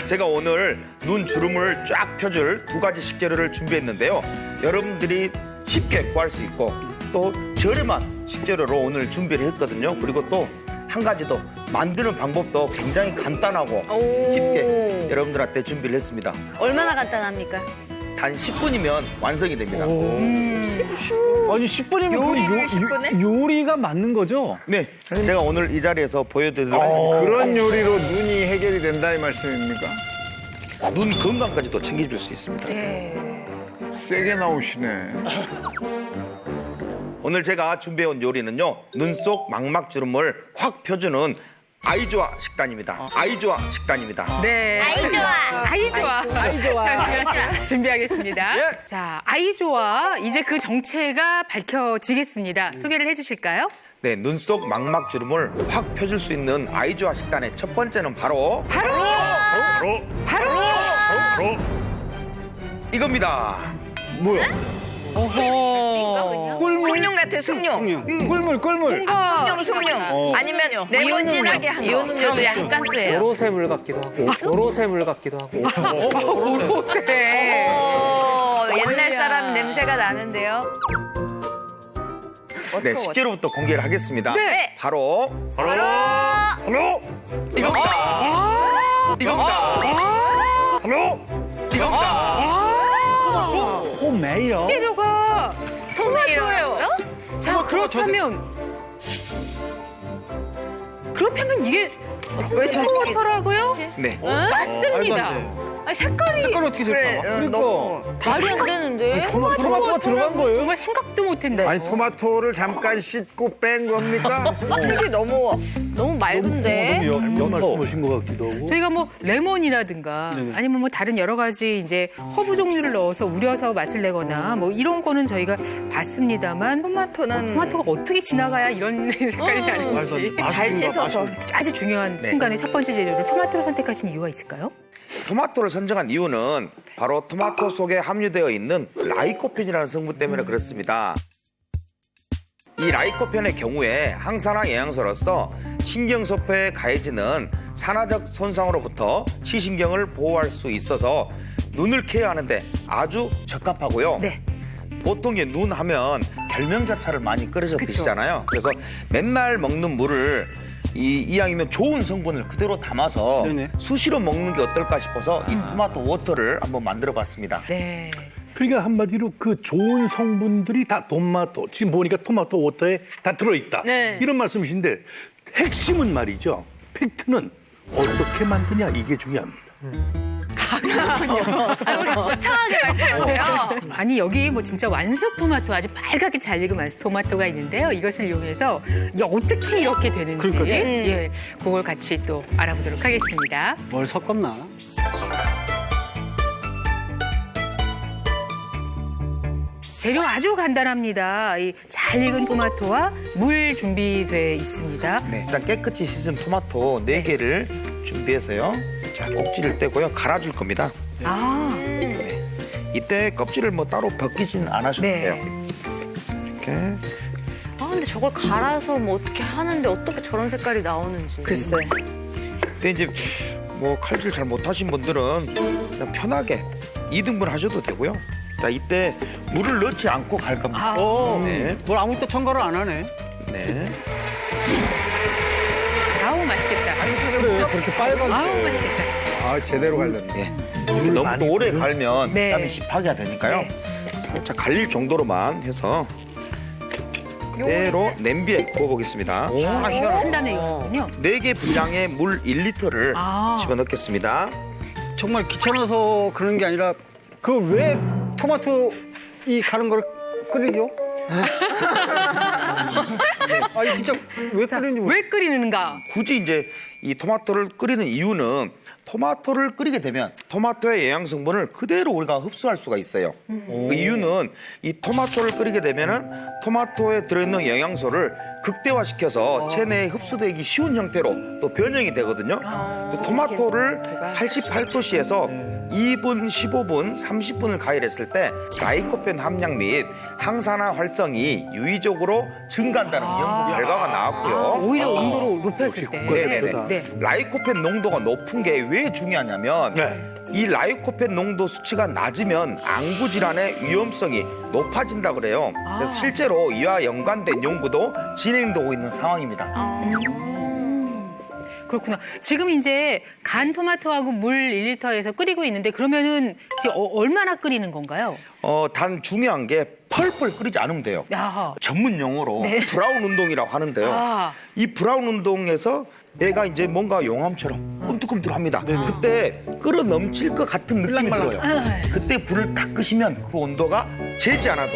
제가 오늘 눈 주름을 쫙 펴줄 두 가지 식재료를 준비했는데요. 여러분들이 쉽게 구할 수 있고 또 저렴한 식재료로 오늘 준비를 했거든요. 그리고 또 한 가지 더 만드는 방법도 굉장히 간단하고 쉽게 여러분들한테 준비를 했습니다. 얼마나 간단합니까? 단 10분이면 완성이 됩니다. 아니 10분이면 요리를 10분에? 요리가 맞는 거죠? 네, 제가 오늘 이 자리에서 보여드리도록 하겠습니다. 그런 요리로 눈이 해결이 된다 이 말씀입니까? 눈 건강까지도 챙겨줄 수 있습니다. 세게 나오시네. 오늘 제가 준비해온 요리는요. 눈 속 망막주름을 확 펴주는 아이조아 식단입니다. 아이조아 식단입니다. 네. 아이조아. 자, 준비하겠습니다. 자, 아이조아. 이제 그 정체가 밝혀지겠습니다. 소개를 해주실까요? 네, 눈 속 망막주름을 확 펴줄 수 있는 아이조아 식단의 첫 번째는 바로 이겁니다. 뭐야? 어허. 숭늉 같아, 숭늉. 꿀물. 숭늉. 아니면 레몬 진하게 한 거. 이온 음료도 약간 그래요. 오로세물 같기도 하고 오로세물 같기도 하고 오로세. 옛날 사람 냄새가 나는데요. 네, 식재료부터 공개를 하겠습니다. 네. 바로 이겁니다. 홈메이요. 재료가 토마토예요. 자, 그렇다면 이게 왜 토마토라고요? 네. 맞습니다. 아니, 색깔이 어떻게 될까? 너무 말이 안 되는데. 토마토가 들어간 거예요? 정말 생각도 못했네. 아니 토마토를 잠깐 씻고 뺀 겁니까? 색이 너무 맑은데. 잘못 말씀하신 것 같기도 하고. 저희가 뭐 레몬이라든가 아니면 뭐 다른 여러 가지 이제 허브 종류를 넣어서 우려서 맛을 내거나 뭐 이런 거는 저희가 봤습니다만 토마토가 어떻게 지나가야 이런 색깔이 나는 건지 잘 씻어서. 아주 중요한 순간에 첫 번째 재료를 토마토를 선택하신 이유가 있을까요? 토마토를 선정한 이유는 바로 토마토 속에 함유되어 있는 라이코펜이라는 성분 때문에 그렇습니다. 이 라이코펜의 경우에 항산화 영양소로서 신경세포에 가해지는 산화적 손상으로부터 시신경을 보호할 수 있어서 눈을 케어하는데 아주 적합하고요. 네. 보통 이제 눈 하면 결명자차를 많이 끓여서 드시잖아요. 그래서 맨날 먹는 물을 이왕이면 좋은 성분을 그대로 담아서 수시로 먹는 게 어떨까 싶어서 이 토마토 워터를 한번 만들어봤습니다. 네. 그러니까 한마디로 그 좋은 성분들이 다 토마토, 지금 보니까 토마토 워터에 다 들어있다. 네. 이런 말씀이신데 핵심은 말이죠. 팩트는 어떻게 만드냐 이게 중요합니다. 우리 거창하게 말씀하세요. 아니 여기 뭐 진짜 완숙 토마토 아주 빨갛게 잘 익은 완숙 토마토가 있는데요. 이것을 이용해서 이게 어떻게 이렇게 되는지 예, 그걸 같이 또 알아보도록 하겠습니다. 뭘 섞었나? 재료 아주 간단합니다. 이 잘 익은 토마토와 물 준비돼 있습니다. 네, 일단 깨끗이 씻은 토마토 4개를 준비해서요. 자, 꼭지를 떼고요. 갈아줄 겁니다. 네. 이때 껍질을 뭐 따로 벗기지는 않으셔도 돼요. 이렇게. 근데 저걸 갈아서 뭐 어떻게 하는데 어떻게 저런 색깔이 나오는지. 글쎄. 근데 이제 뭐 칼질 잘 못하신 분들은 그냥 편하게 2등분 하셔도 되고요. 자, 이때 물을 넣지 않고 갈 겁니다. 네. 뭘 아무것도 첨가를 안 하네. 네. 아우 맛있겠다. 그래, 그렇게 빨간데. 아우 맛있겠다. 아 제대로 갈렸네. 네. 너무 또 오래 갈면 네. 땀이 씹하게 되니까요. 살짝 갈릴 정도로만 해서 그대로 냄비에 구워보겠습니다. 한 다음에 이거군요. 4개 분량의 물 1리터를 집어넣겠습니다. 정말 귀찮아서 그런 게 아니라 그 왜 토마토 이 가는 거를 끓이죠? 아니 진짜 왜 끓이는지 왜 끓이는가? 굳이 이제 이 토마토를 끓이는 이유는 토마토를 끓이게 되면 토마토의 영양 성분을 그대로 우리가 흡수할 수가 있어요. 그 이유는 이 토마토를 끓이게 되면은 토마토에 들어있는 영양소를 극대화시켜서 체내에 흡수되기 쉬운 형태로 또 변형이 되거든요. 또 토마토를 88도씨에서 2분, 15분, 30분을 가열했을 때 라이코펜 함량 및 항산화 활성이 유의적으로 증가한다는 연구 결과가 나왔고요. 오히려 온도로 높였을 때. 네네네. 네. 라이코펜 농도가 높은 게 왜 중요하냐면 이 라이코펜 농도 수치가 낮으면 안구 질환의 위험성이 높아진다 그래요. 그래서 실제로 이와 연관된 연구도 진행되고 있는 상황입니다. 그렇구나. 지금 이제 간 토마토하고 물 1리터에서 끓이고 있는데 그러면은 지금 얼마나 끓이는 건가요? 단 중요한 게 펄펄 끓이지 않으면 돼요. 야하. 전문 용어로 네. 브라운 운동이라고 하는데요. 이 브라운 운동에서 얘가 이제 뭔가 용암처럼 꿈틀꿈틀합니다. 그때 끓어 넘칠 것 같은 느낌이 들어요. 그때 불을 딱 끄시면 그 온도가 재지 않아도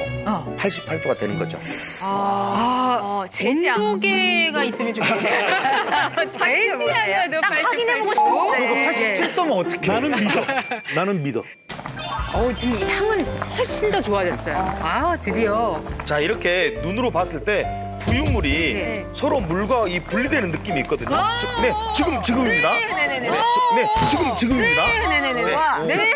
88도가 되는 거죠. 재지 않고. 온도계가 있으면 좋겠네요. 재지 않아도 딱 확인해보고 싶은데. 87도면 어떻게? 나는 믿어. 지금 향은 훨씬 더 좋아졌어요. 드디어. 자, 이렇게 눈으로 봤을 때 부유물이 서로 물과 이 분리되는 느낌이 있거든요. 네, 지금입니다. 네네네. 지금입니다. 네네네. 네. 와. 네.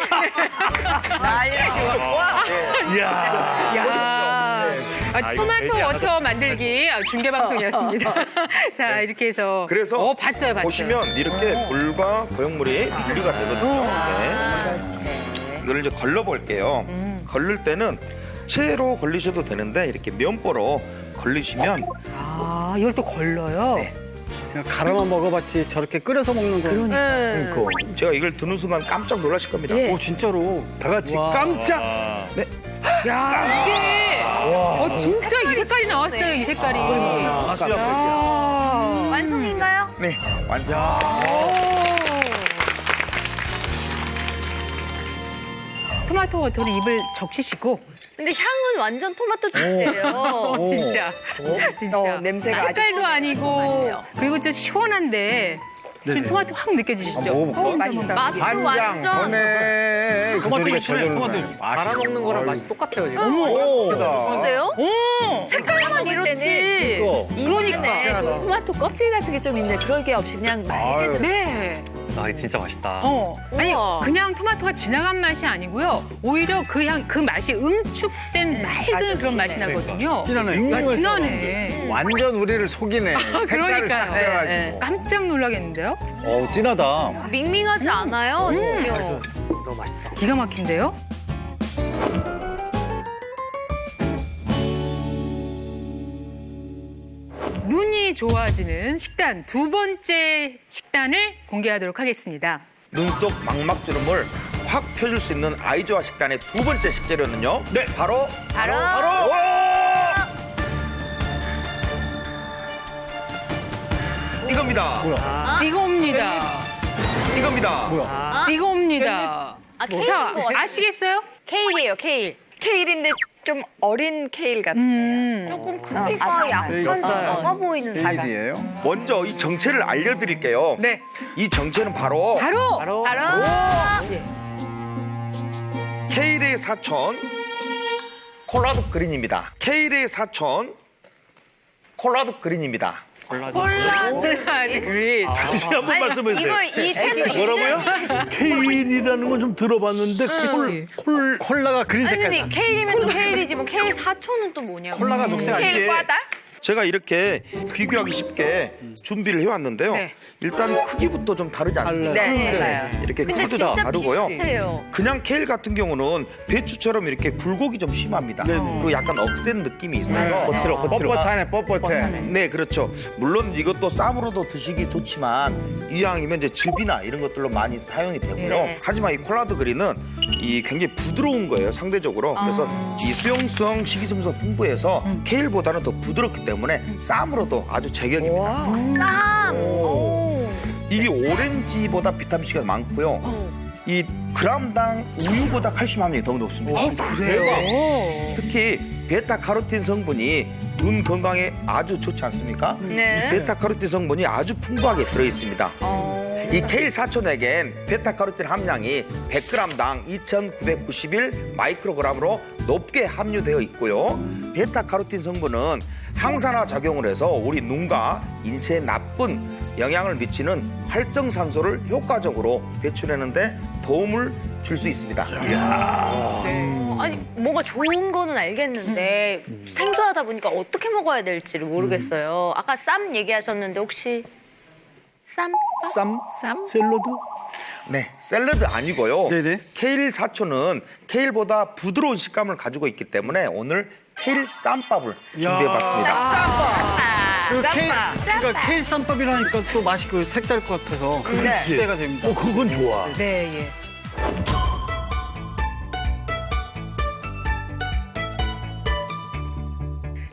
토마토 워터 만들기 중계 방송이었습니다. 자, 이렇게 해서 그래서 봤어요. 보시면 이렇게 물과 고용물이 분리가 되거든요. 네. 이걸 이제 걸러 볼게요. 걸릴 때는 채로 걸리셔도 되는데 이렇게 면보로 걸리시면 이걸 또 걸러요? 네. 그냥 갈아만 먹어봤지 저렇게 끓여서 먹는 거. 그러니까 제가 이걸 드는 순간 깜짝 놀라실 겁니다. 오, 진짜로. 다 같이 와. 깜짝. 네. 야, 이게 진짜 이 색깔이 나왔어요. 이 색깔이. 완성인가요? 네, 완성. 토마토 워터를 입을 적시시고. 근데 향은 완전 토마토 주스예요. 진짜. 냄새가 색깔도 아니고 그리고 진짜 시원한데 지금 토마토 확 느껴지시죠? 먹어볼까? 맛있다. 맛도 반장 완전. 보내. 그 소리가 저절로 갈아먹는 거랑 맛이 똑같아요, 지금. 어때요? 색깔만 이렇지. 그러니까. 토마토 껍질 같은 게 좀 있네. 그럴 게 없이 그냥 맑게 네. 아, 이거 진짜 맛있다. 아니 우와. 그냥 토마토가 지나간 맛이 아니고요. 오히려 그 맛이 응축된 맑은 그런 맛이 나거든요. 진하네. 진하네. 완전 우리를 속이네. 색깔을 그러니까요. 딱 해가지고. 깜짝 놀라겠는데요? 진하다. 밍밍하지 않아요? 전혀. 너무 맛있다. 기가 막힌데요? 눈이 좋아지는 식단 두 번째 식단을 공개하도록 하겠습니다. 눈 속 망막주름을 확 펴줄 수 있는 아이조아 식단의 두 번째 식재료는요. 네, 바로 이겁니다. 이겁니다. 이겁니다. 이겁니다. 케일인 자, 것 같아요. 아시겠어요? 케일이에요, 케일. 케일인데 좀 어린 케일 같아. 조금 크기가 약간 작아 보이는 사람. 케일이에요? 먼저 이 정체를 알려드릴게요. 네. 이 정체는 바로 바로. 케일의 사촌 콜라도 그린입니다. 케일의 사촌 콜라도 그린입니다. 그린. 다시 한 번 말씀해주세요. 이 채널 뭐라고요? 케일이라는 건 좀 들어봤는데 콜라가 그린 아니 색깔. 근데 케일이면 또 케일이지만 케일 사촌은 또 뭐냐고. 콜라가 녹색 아니에요? 케일 과달? 제가 이렇게 비교하기 쉽게 준비를 해왔는데요. 네. 일단 크기부터 좀 다르지 않습니까? 네. 이렇게 근데 크기도 진짜 다르고요. 비슷해요. 그냥 케일 같은 경우는 배추처럼 이렇게 굴곡이 좀 심합니다. 그리고 약간 억센 느낌이 있어서 거칠어. 뻣뻣하네, 뻣뻣해. 네, 그렇죠. 물론 이것도 쌈으로도 드시기 좋지만 이왕이면 이제 즙이나 이런 것들로 많이 사용이 되고요. 네. 하지만 이 콜라드 그린은 이 굉장히 부드러운 거예요, 상대적으로. 그래서 이 수용성, 식이섬유가 풍부해서 케일보다는 더 부드럽기 때문에 쌈으로도 아주 제격입니다. 쌈. 이게 오렌지보다 비타민C가 많고요. 이 그람당 우유보다 칼슘 함량이 더 높습니다. 그래요? 특히 베타카로틴 성분이 눈 건강에 아주 좋지 않습니까? 네. 이 베타카로틴 성분이 아주 풍부하게 들어있습니다. 이 케일 사촌에겐 베타카로틴 함량이 100g당 2,991 마이크로그램으로 높게 함유되어 있고요. 베타카로틴 성분은 항산화 작용을 해서 우리 눈과 인체에 나쁜 영향을 미치는 활성산소를 효과적으로 배출하는데 도움을 줄 수 있습니다. 아니 뭐가 좋은 거는 알겠는데 생소하다 보니까 어떻게 먹어야 될지를 모르겠어요. 아까 쌈 얘기하셨는데 혹시 쌈? 샐러드? 네, 샐러드 아니고요. 네네. 케일 사초는 케일보다 부드러운 식감을 가지고 있기 때문에 오늘 케일 쌈밥을 준비해봤습니다. 그러니까 케일 쌈밥이라니까 또 맛이 그 색다를 것 같아서 기대가 됩니다. 그건 좋아. 네, 예.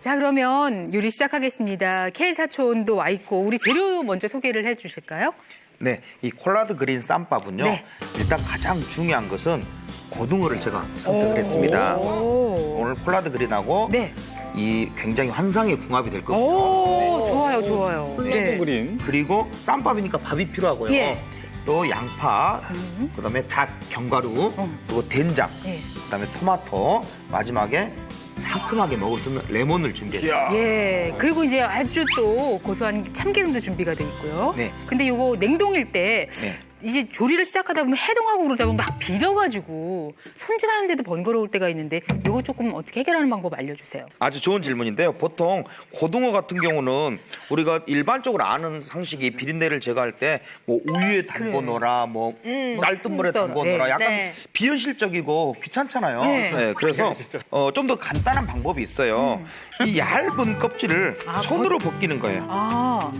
자, 그러면 요리 시작하겠습니다. 케일 사촌도 와 있고 우리 재료 먼저 소개를 해 주실까요? 네, 이 콜라드 그린 쌈밥은요. 네. 일단 가장 중요한 것은 고등어를 제가 선택을 했습니다. 오늘 콜라드 그린하고 네. 이 굉장히 환상의 궁합이 될 겁니다. 오, 좋아요, 좋아요. 네. 그린. 그리고 쌈밥이니까 밥이 필요하고요. 예. 또 양파, 그다음에 잣, 견과류, 그리고 된장, 예. 그다음에 토마토, 마지막에 상큼하게 먹을 수 있는 레몬을 준비했어요. 예. 그리고 이제 아주 또 고소한 참기름도 준비가 돼 있고요. 네. 근데 요거 냉동일 때 네. 이제 조리를 시작하다 보면 해동하고 그러다 보면 막 비려가지고 손질하는데도 번거로울 때가 있는데 요거 조금 어떻게 해결하는 방법 알려주세요. 아주 좋은 질문인데요. 보통 고등어 같은 경우는 우리가 일반적으로 아는 상식이 비린내를 제거할 때 뭐 우유에 담궈 뭐 쌀뜨물에 담궈 놓으라 네. 약간 네. 비현실적이고 귀찮잖아요. 네. 네, 그래서 좀 더 간단한 방법이 있어요. 이 얇은 껍질을 손으로 벗기는 거예요. 아,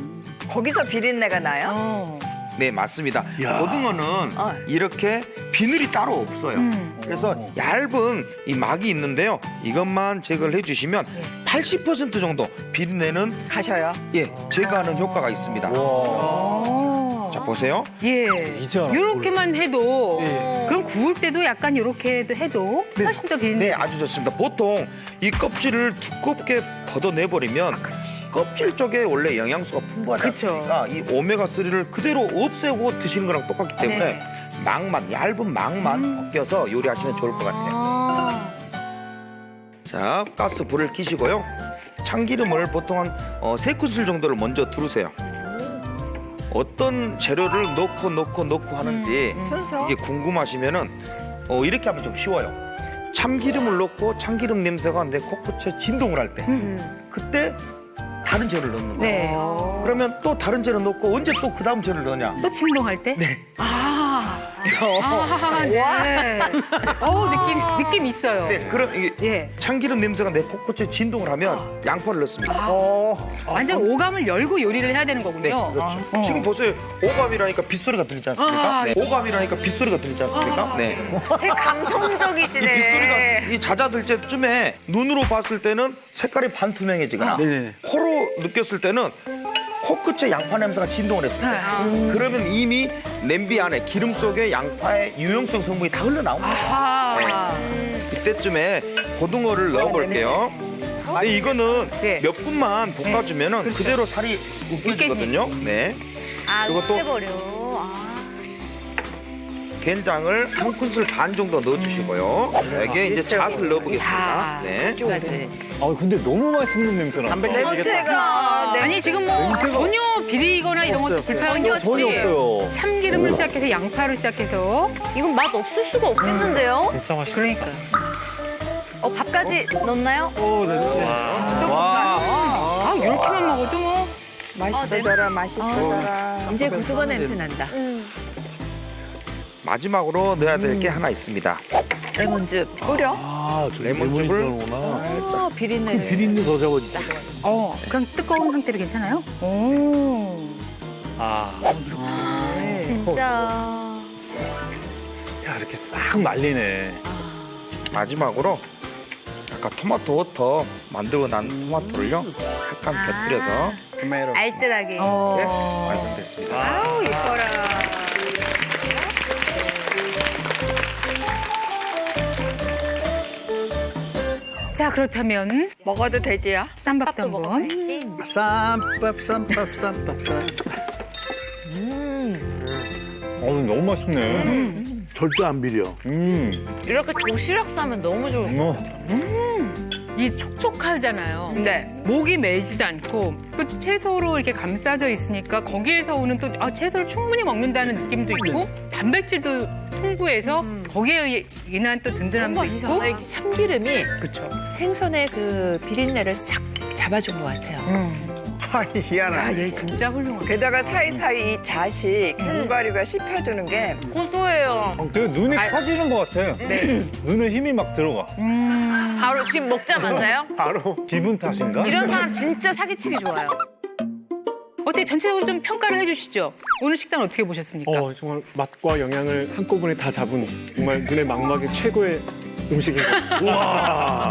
거기서 비린내가 나요? 네, 맞습니다. 고등어는 이렇게 비늘이 따로 없어요. 그래서 얇은 이 막이 있는데요. 이것만 제거를 해주시면 80% 정도 비린내는 가셔요. 예, 제거하는 효과가 있습니다. 자, 보세요. 예. 이제 요렇게만 해도 그럼 구울 때도 약간 요렇게 해도 훨씬 더 비린내. 네, 아주 좋습니다. 보통 이 껍질을 두껍게 걷어내버리면 껍질 쪽에 원래 영양소가 풍부하지 그쵸. 않습니까? 이 오메가3를 그대로 없애고 드시는 거랑 똑같기 때문에 네. 막만, 얇은 막만 벗겨서 요리하시면 좋을 것 같아요. 자, 가스 불을 켜시고요. 참기름을 보통 한 3큰술 정도를 먼저 두르세요. 어떤 재료를 넣고 하는지 순서? 이게 궁금하시면은 이렇게 하면 좀 쉬워요. 참기름을 넣고 참기름 냄새가 내 코끝에 진동을 할 때 그때 다른 재료를 넣는 거예요. 네. 그러면 또 다른 재료 넣고 언제 또 그 다음 재료를 넣냐? 또 진동할 때? 네. 네. 느낌 있어요. 네, 그럼 이게 예. 참기름 냄새가 내 코끝에 진동을 하면 양파를 넣습니다. 완전 오감을 열고 요리를 해야 되는 네, 거군요. 그렇죠. 지금 보세요. 오감이라니까 빗소리가 들리지 않습니까? 네. 오감이라니까 빗소리가 들리지 않습니까? 네. 되게 감성적이시네. 이 빗소리가 이 잦아들 때쯤에 눈으로 봤을 때는 색깔이 반투명해지거나 코로 느꼈을 때는 코끝에 양파 냄새가 진동을 했어요. 그러면 이미 냄비 안에 기름 속에 양파의 유용성 성분이 다 흘러나온 거예요. 네. 이때쯤에 고등어를 넣어볼게요. 근데 이거는 몇 분만 볶아주면 그대로 살이 으깨지거든요. 네. 그리고 또 된장을 한 큰술 반 정도 넣어주시고요. 여기에 이제 잣을 넣어보겠습니다. 네. 근데 너무 맛있는 냄새나. 냄새가 아니 지금 뭐 전혀 비리거나 이런 것도 불편한 게 전혀 없어요. 참기름을 시작해서 양파를 시작해서 이건 맛 없을 수가 없겠는데요? 진짜 맛있어. 그러니까 밥까지 넣나요? 아 이렇게만 먹어도 뭐 맛있어져라, 맛있어져라. 이제 고등어 냄새 난다. 마지막으로 넣어야 될 게 하나 있습니다. 레몬즙 뿌려? 레몬즙을 비린내. 비린내 더 잡아주지. 그냥 뜨거운 상태로 괜찮아요? 오. 진짜. 야, 이렇게 싹 말리네. 마지막으로 아까 토마토 워터 만들고 난 토마토를요 약간 곁들여서 알뜰하게. 네, 완성됐습니다. 아우 이뻐라. 자 그렇다면 먹어도 되지요? 쌈밥도 한번. 쌈밥. 너무 맛있네. 절대 안 비려. 이렇게 도시락 싸면 너무 좋을 것 같아요. 이 촉촉하잖아요. 네. 목이 메지도 않고 또 채소로 이렇게 감싸져 있으니까 거기에서 오는 또 채소를 충분히 먹는다는 느낌도 있고 단백질도 풍부해서 거기에 인한 또 든든함도 있고. 이 참기름이 그렇죠. 생선의 그 비린내를 싹 잡아준 것 같아요. 희한하네. 얘 진짜 훌륭하다. 게다가 사이사이 이 잣이 견과류가 씹혀주는 게 고소해요. 되게 눈이 커지는 것 같아. 네. 눈에 힘이 막 들어가. 바로 지금 먹자마자요? 바로 기분 탓인가? 이런 사람 진짜 사기치기 좋아요. 어때 전체적으로 좀 평가를 해주시죠. 오늘 식단 어떻게 보셨습니까? 정말 맛과 영양을 한꺼번에 다 잡은 정말 눈에 막막이 최고의 음식입니다. 와.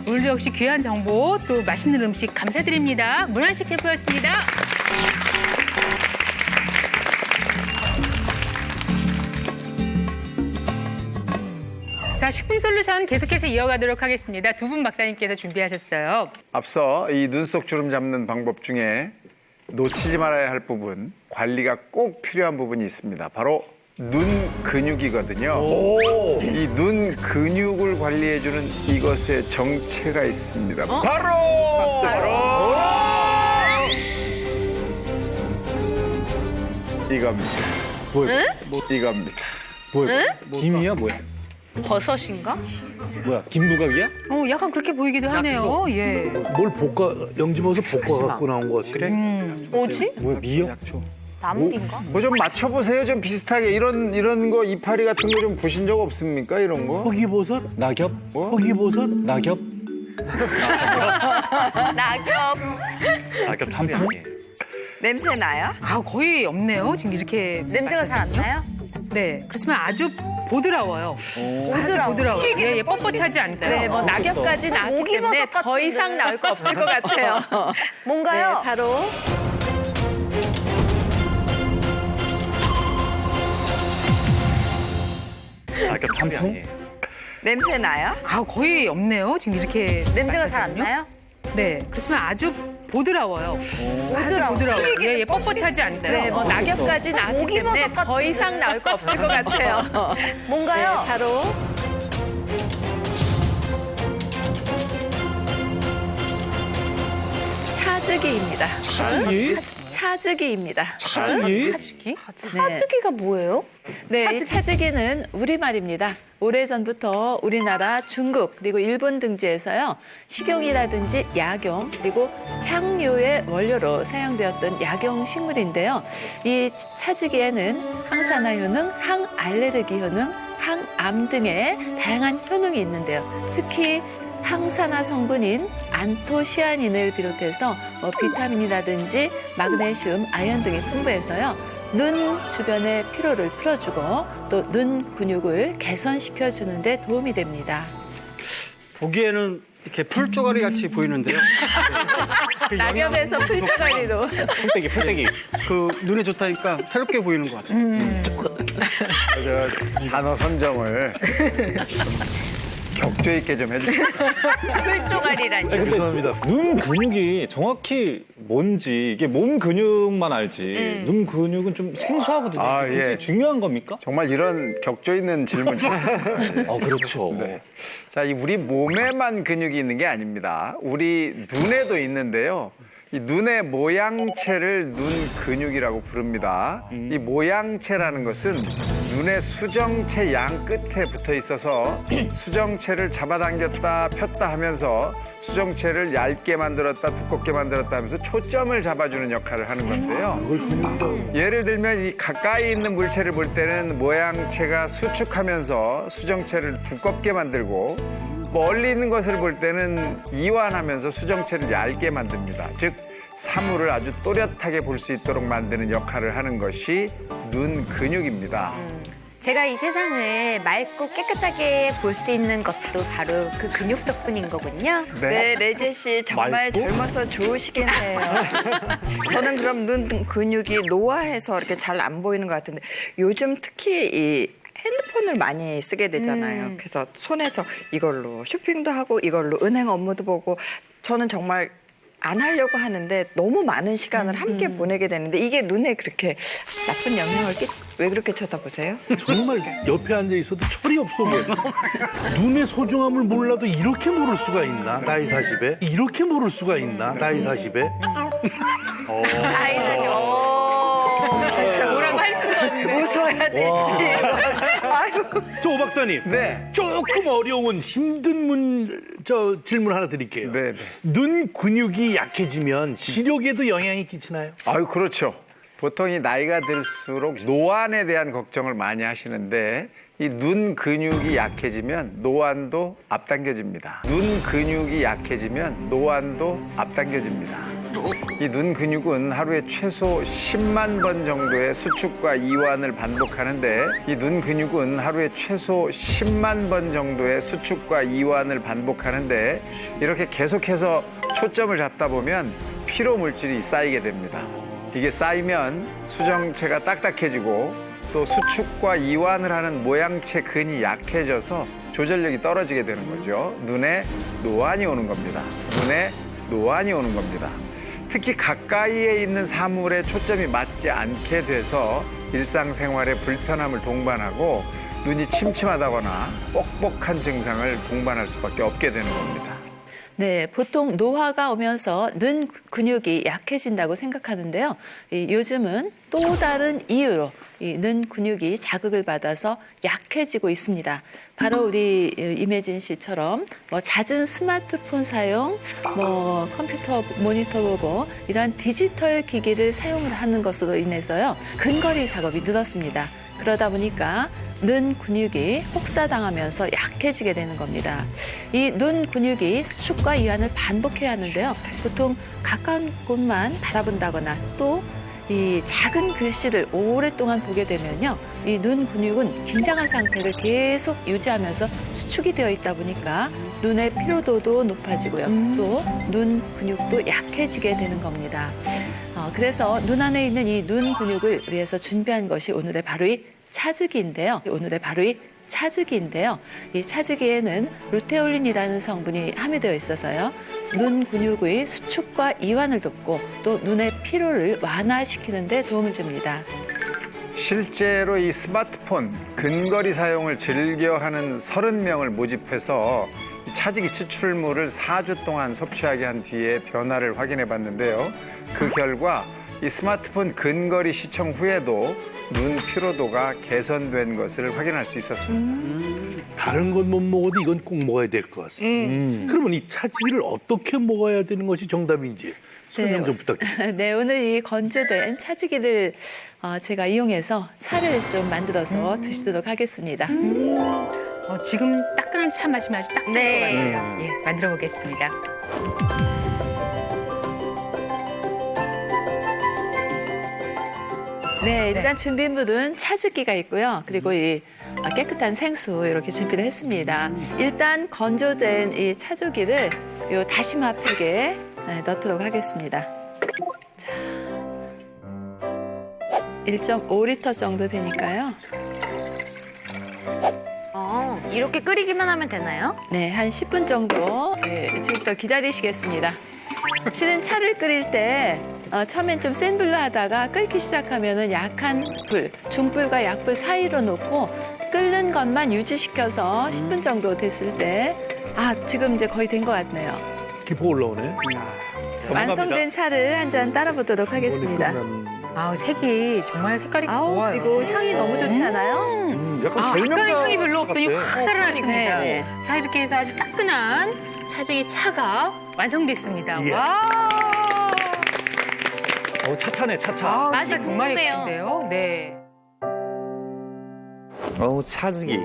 오늘도 역시 귀한 정보 또 맛있는 음식 감사드립니다. 문화식 셰프였습니다. 자, 식품 솔루션 계속해서 이어가도록 하겠습니다. 두 분 박사님께서 준비하셨어요. 앞서 이 눈속 주름 잡는 방법 중에 놓치지 말아야 할 부분, 관리가 꼭 필요한 부분이 있습니다. 바로 눈 근육이거든요. 이 눈 근육을 관리해주는 이것의 정체가 있습니다. 바로 이겁니다. 뭐야? 이겁니다. 뭐야? 김이야 뭐야? 버섯인가? 뭐야? 김부각이야? 약간 그렇게 보이기도 하네요. 예. 뭘 영지버섯 볶아 갖고 나온 것 같아. 뭐지? 뭐야? 미역? 나물인가? 뭐 좀 맞춰보세요. 좀 비슷하게 이런 거 이파리 같은 거 좀 보신 적 없습니까? 이런 거? 허기버섯? 낙엽? 허기버섯? 낙엽? 낙엽. 낙엽 단풍? 냄새 나요? 아, 거의 없네요. 지금 이렇게. 냄새가 잘 안 나요? 네. 그렇지만 아주 보드라워요. 아주 보드라워요. 예, 뻣뻣하지 않고요. 네, 뭐 낙엽까지 나왔기 때문에 더 이상 나올 거 없을 것 같아요. 뭔가요? 네, 바로 낙엽 단풍? 냄새 나요? 아, 거의 없네요. 지금 이렇게. 냄새가 잘 안 나요? 네. 그렇지만 아주 보드라워요. 아주 보드라워요. 예, 뻣뻣하지 않고요. 네, 뭐 낙엽까지 나왔기 때문에 더 이상 나올 거 없을 것 같아요. 뭔가요? 네, 바로 차즈기입니다. 차즈기? 차즈기입니다. 차즈기? 차즈기? 차즈기가 뭐예요? 네, 이 차즈기는 우리말입니다. 오래전부터 우리나라, 중국, 그리고 일본 등지에서요, 식용이라든지 약용, 그리고 향료의 원료로 사용되었던 약용 식물인데요. 이 차즈기에는 항산화 효능, 항알레르기 효능, 항암 등의 다양한 효능이 있는데요. 특히 항산화 성분인 안토시아닌을 비롯해서 비타민이라든지 마그네슘, 아연 등이 풍부해서요. 눈 주변의 피로를 풀어주고 또 눈 근육을 개선시켜주는 데 도움이 됩니다. 보기에는 이렇게 풀조가리 같이 보이는데요. 낙엽에서 풀조가리로. 풀떼기. 그 눈에 좋다니까 새롭게 보이는 것 같아요. 저 단어 선정을 격조 있게 좀 해주세요. 풀조가리라니. 죄송합니다. 눈 근육이 정확히 뭔지 이게 몸 근육만 알지 눈 근육은 좀 생소하거든요. 아, 굉장히 예. 중요한 겁니까? 정말 이런 격조 있는 질문 좋습니다. 그렇죠. 네. 자, 이 우리 몸에만 근육이 있는 게 아닙니다. 우리 눈에도 있는데요. 이 눈의 모양체를 눈 근육이라고 부릅니다. 이 모양체라는 것은 눈의 수정체 양 끝에 붙어 있어서 수정체를 잡아당겼다 폈다 하면서 수정체를 얇게 만들었다 두껍게 만들었다 하면서 초점을 잡아주는 역할을 하는 건데요. 예를 들면 이 가까이 있는 물체를 볼 때는 모양체가 수축하면서 수정체를 두껍게 만들고 멀리 있는 것을 볼 때는 이완하면서 수정체를 얇게 만듭니다. 즉 사물을 아주 또렷하게 볼 수 있도록 만드는 역할을 하는 것이 눈 근육입니다. 제가 이 세상을 맑고 깨끗하게 볼 수 있는 것도 바로 그 근육 덕분인 거군요. 네, 레제 씨 정말 맑고? 젊어서 좋으시겠네요. 저는 그럼 눈 근육이 노화해서 이렇게 잘 안 보이는 것 같은데 요즘 특히 이 핸드폰을 많이 쓰게 되잖아요. 그래서 손에서 이걸로 쇼핑도 하고 이걸로 은행 업무도 보고 저는 정말 안 하려고 하는데 너무 많은 시간을 함께 보내게 되는데 이게 눈에 그렇게 나쁜 영향을 왜 그렇게 쳐다보세요? 정말 옆에 앉아 있어도 철이 없어 보여. 눈의 소중함을 몰라도 이렇게 모를 수가 있나? 나이 40에? 이렇게 모를 수가 있나? 나이 40에? 뭐라고 할 수가 없네. 웃어야 되지. 아유. 저 오 박사님. 네. 조금 어려운 힘든 질문 하나 드릴게요. 네. 눈 근육이 약해지면 시력에도 영향이 끼치나요? 아유, 그렇죠. 보통 이 나이가 들수록 노안에 대한 걱정을 많이 하시는데 이 눈 근육이 약해지면 노안도 앞당겨집니다. 눈 근육이 약해지면 노안도 앞당겨집니다. 이 눈 근육은 하루에 최소 10만 번 정도의 수축과 이완을 반복하는데 이 눈 근육은 하루에 최소 10만 번 정도의 수축과 이완을 반복하는데 이렇게 계속해서 초점을 잡다 보면 피로 물질이 쌓이게 됩니다. 이게 쌓이면 수정체가 딱딱해지고 또 수축과 이완을 하는 모양체 근이 약해져서 조절력이 떨어지게 되는 거죠. 눈에 노안이 오는 겁니다. 눈에 노안이 오는 겁니다. 특히 가까이에 있는 사물에 초점이 맞지 않게 돼서 일상생활에 불편함을 동반하고 눈이 침침하다거나 뻑뻑한 증상을 동반할 수밖에 없게 되는 겁니다. 네, 보통 노화가 오면서 눈 근육이 약해진다고 생각하는데요. 요즘은 또 다른 이유로 이 눈 근육이 자극을 받아서 약해지고 있습니다. 바로 우리 임혜진 씨처럼 뭐 잦은 스마트폰 사용, 뭐 컴퓨터 모니터 보고 이러한 디지털 기기를 사용을 하는 것으로 인해서요. 근거리 작업이 늘었습니다. 그러다 보니까 눈 근육이 혹사당하면서 약해지게 되는 겁니다. 이 눈 근육이 수축과 이완을 반복해야 하는데요. 보통 가까운 곳만 바라본다거나 또 이 작은 글씨를 오랫동안 보게 되면요. 이 눈 근육은 긴장한 상태를 계속 유지하면서 수축이 되어 있다 보니까 눈의 피로도도 높아지고요. 또 눈 근육도 약해지게 되는 겁니다. 그래서 눈 안에 있는 이 눈 근육을 위해서 준비한 것이 오늘의 바로 이 차즈기인데요. 이 차즈기에는 루테올린이라는 성분이 함유되어 있어서요. 눈 근육의 수축과 이완을 돕고 또 눈의 피로를 완화시키는 데 도움을 줍니다. 실제로 이 스마트폰 근거리 사용을 즐겨하는 30명을 모집해서 이 차지기 추출물을 4주 동안 섭취하게 한 뒤에 변화를 확인해 봤는데요. 그 결과 이 스마트폰 근거리 시청 후에도 눈 피로도가 개선된 것을 확인할 수 있었습니다. 다른 건 못 먹어도 이건 꼭 먹어야 될 것 같습니다. 그러면 이 차지기를 어떻게 먹어야 되는 것이 정답인지 설명 좀 부탁드립니다. 네, 오늘 이 건조된 차지기를 제가 이용해서 차를 좀 만들어서 드시도록 하겠습니다. 지금 따끈한 차 마시면 아주 딱 좋을 것 같아요. 예, 만들어 보겠습니다. 네, 일단 준비물은 차즈기가 있고요. 그리고 이 깨끗한 생수 이렇게 준비를 했습니다. 일단 건조된 이 차조기를 요 다시마 팩에 넣도록 하겠습니다. 자, 1.5리터 정도 되니까요. 이렇게 끓이기만 하면 되나요? 네, 한 10분 정도 지금부터 기다리시겠습니다. 실은 차를 끓일 때 처음엔 좀 센 불로 하다가 끓기 시작하면은 약한 불, 중불과 약불 사이로 놓고 끓는 것만 유지시켜서 10분 정도 됐을 때 지금 이제 거의 된 것 같네요. 기포 올라오네. 완성된 차를 한 잔 따라보도록 하겠습니다. 색이 정말 색깔이 고와요. 그리고 향이 너무 좋지 않아요? 약간 아까는 향이 별로 없더니 같아. 확 살아나십니다. 네. 자, 이렇게 해서 아주 따끈한 차지기 차가 완성됐습니다. 예. 와! 차차네, 차차. 맛이 정말 궁금해요. 예쁜데요. 네. 차즈기.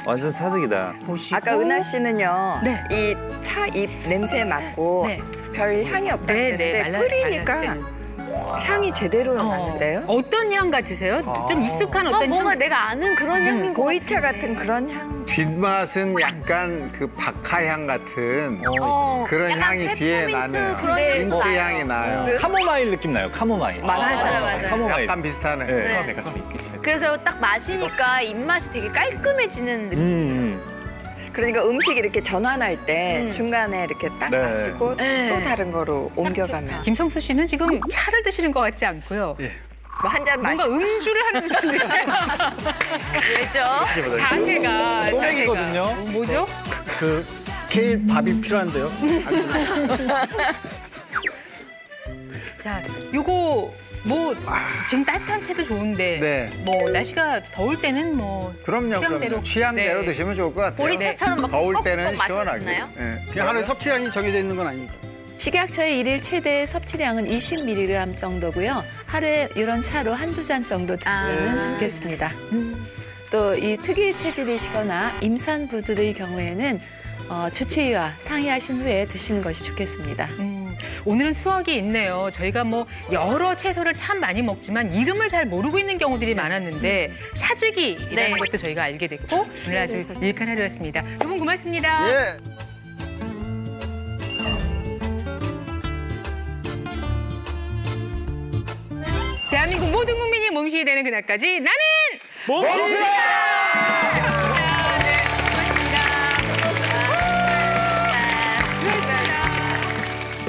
완전 차즈기다. 보시고. 아까 은하 씨는요. 네. 이 차 잎 냄새 맡고 네. 별 향이 없다 네, 그랬는데 네, 끓이니까 향이 제대로 나는데요. 어떤 향 같으세요? 좀 익숙한 어떤 뭔가 향? 내가 아는 그런 향인 것 보이차 같은 그런 향. 뒷맛은 약간 그 박하향 같은 그런 약간 향이 뒤에 페퍼민트 나네요. 그런 향도 민트 나요. 향이 나요. 카모마일 느낌 나요, 카모마일. 맞아요. 카모마일. 약간 비슷하네. 네. 그래서 딱 마시니까 입맛이 되게 깔끔해지는 느낌. 그러니까 음식 이렇게 전환할 때 중간에 이렇게 딱 네. 마시고 또 다른 거로 옮겨가면 김성수 씨는 지금 차를 드시는 것 같지 않고요. 뭐 한 잔 뭔가 마시고 음주를 하는 느낌. 왜죠? 자세가. 소맥이거든요. 뭐죠? 그 케일 밥이 필요한데요. 자, 요거 뭐 지금 따뜻한 차도 좋은데 네. 뭐 날씨가 더울 때는 뭐 그럼요. 취향대로. 취향대로 네. 드시면 좋을 것 같아요. 보리차처럼 막 더울 때는 뻑뻑 시원하게. 마셔도 네. 그냥 하루에 섭취량이 정해져 있는 건 아니니까. 식약처의 일일 최대 섭취량은 20mg 정도고요. 하루에 이런 차로 한두 잔 정도 드시면 좋겠습니다. 또 이 특이 체질이시거나 임산부들의 경우에는 주치의와 상의하신 후에 드시는 것이 좋겠습니다. 오늘은 수학이 있네요. 저희가 뭐 여러 채소를 참 많이 먹지만 이름을 잘 모르고 있는 경우들이 많았는데 차즈기라는 것도 저희가 알게 됐고 오늘 아주 유익한 하루였습니다. 두 분 고맙습니다. 예. 대한민국 모든 국민이 몸신이 되는 그날까지 나는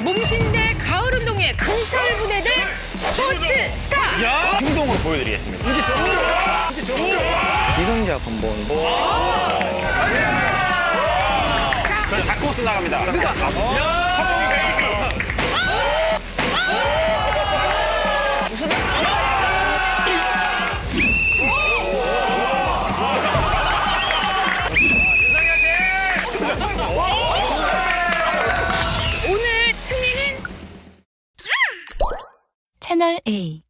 몸신대 가을 운동회 강철 부대대 스포츠 스타. 행동으로 보여드리겠습니다. 기성자 건본. 저는 다코스 나갑니다. 오늘 승리는 채널 A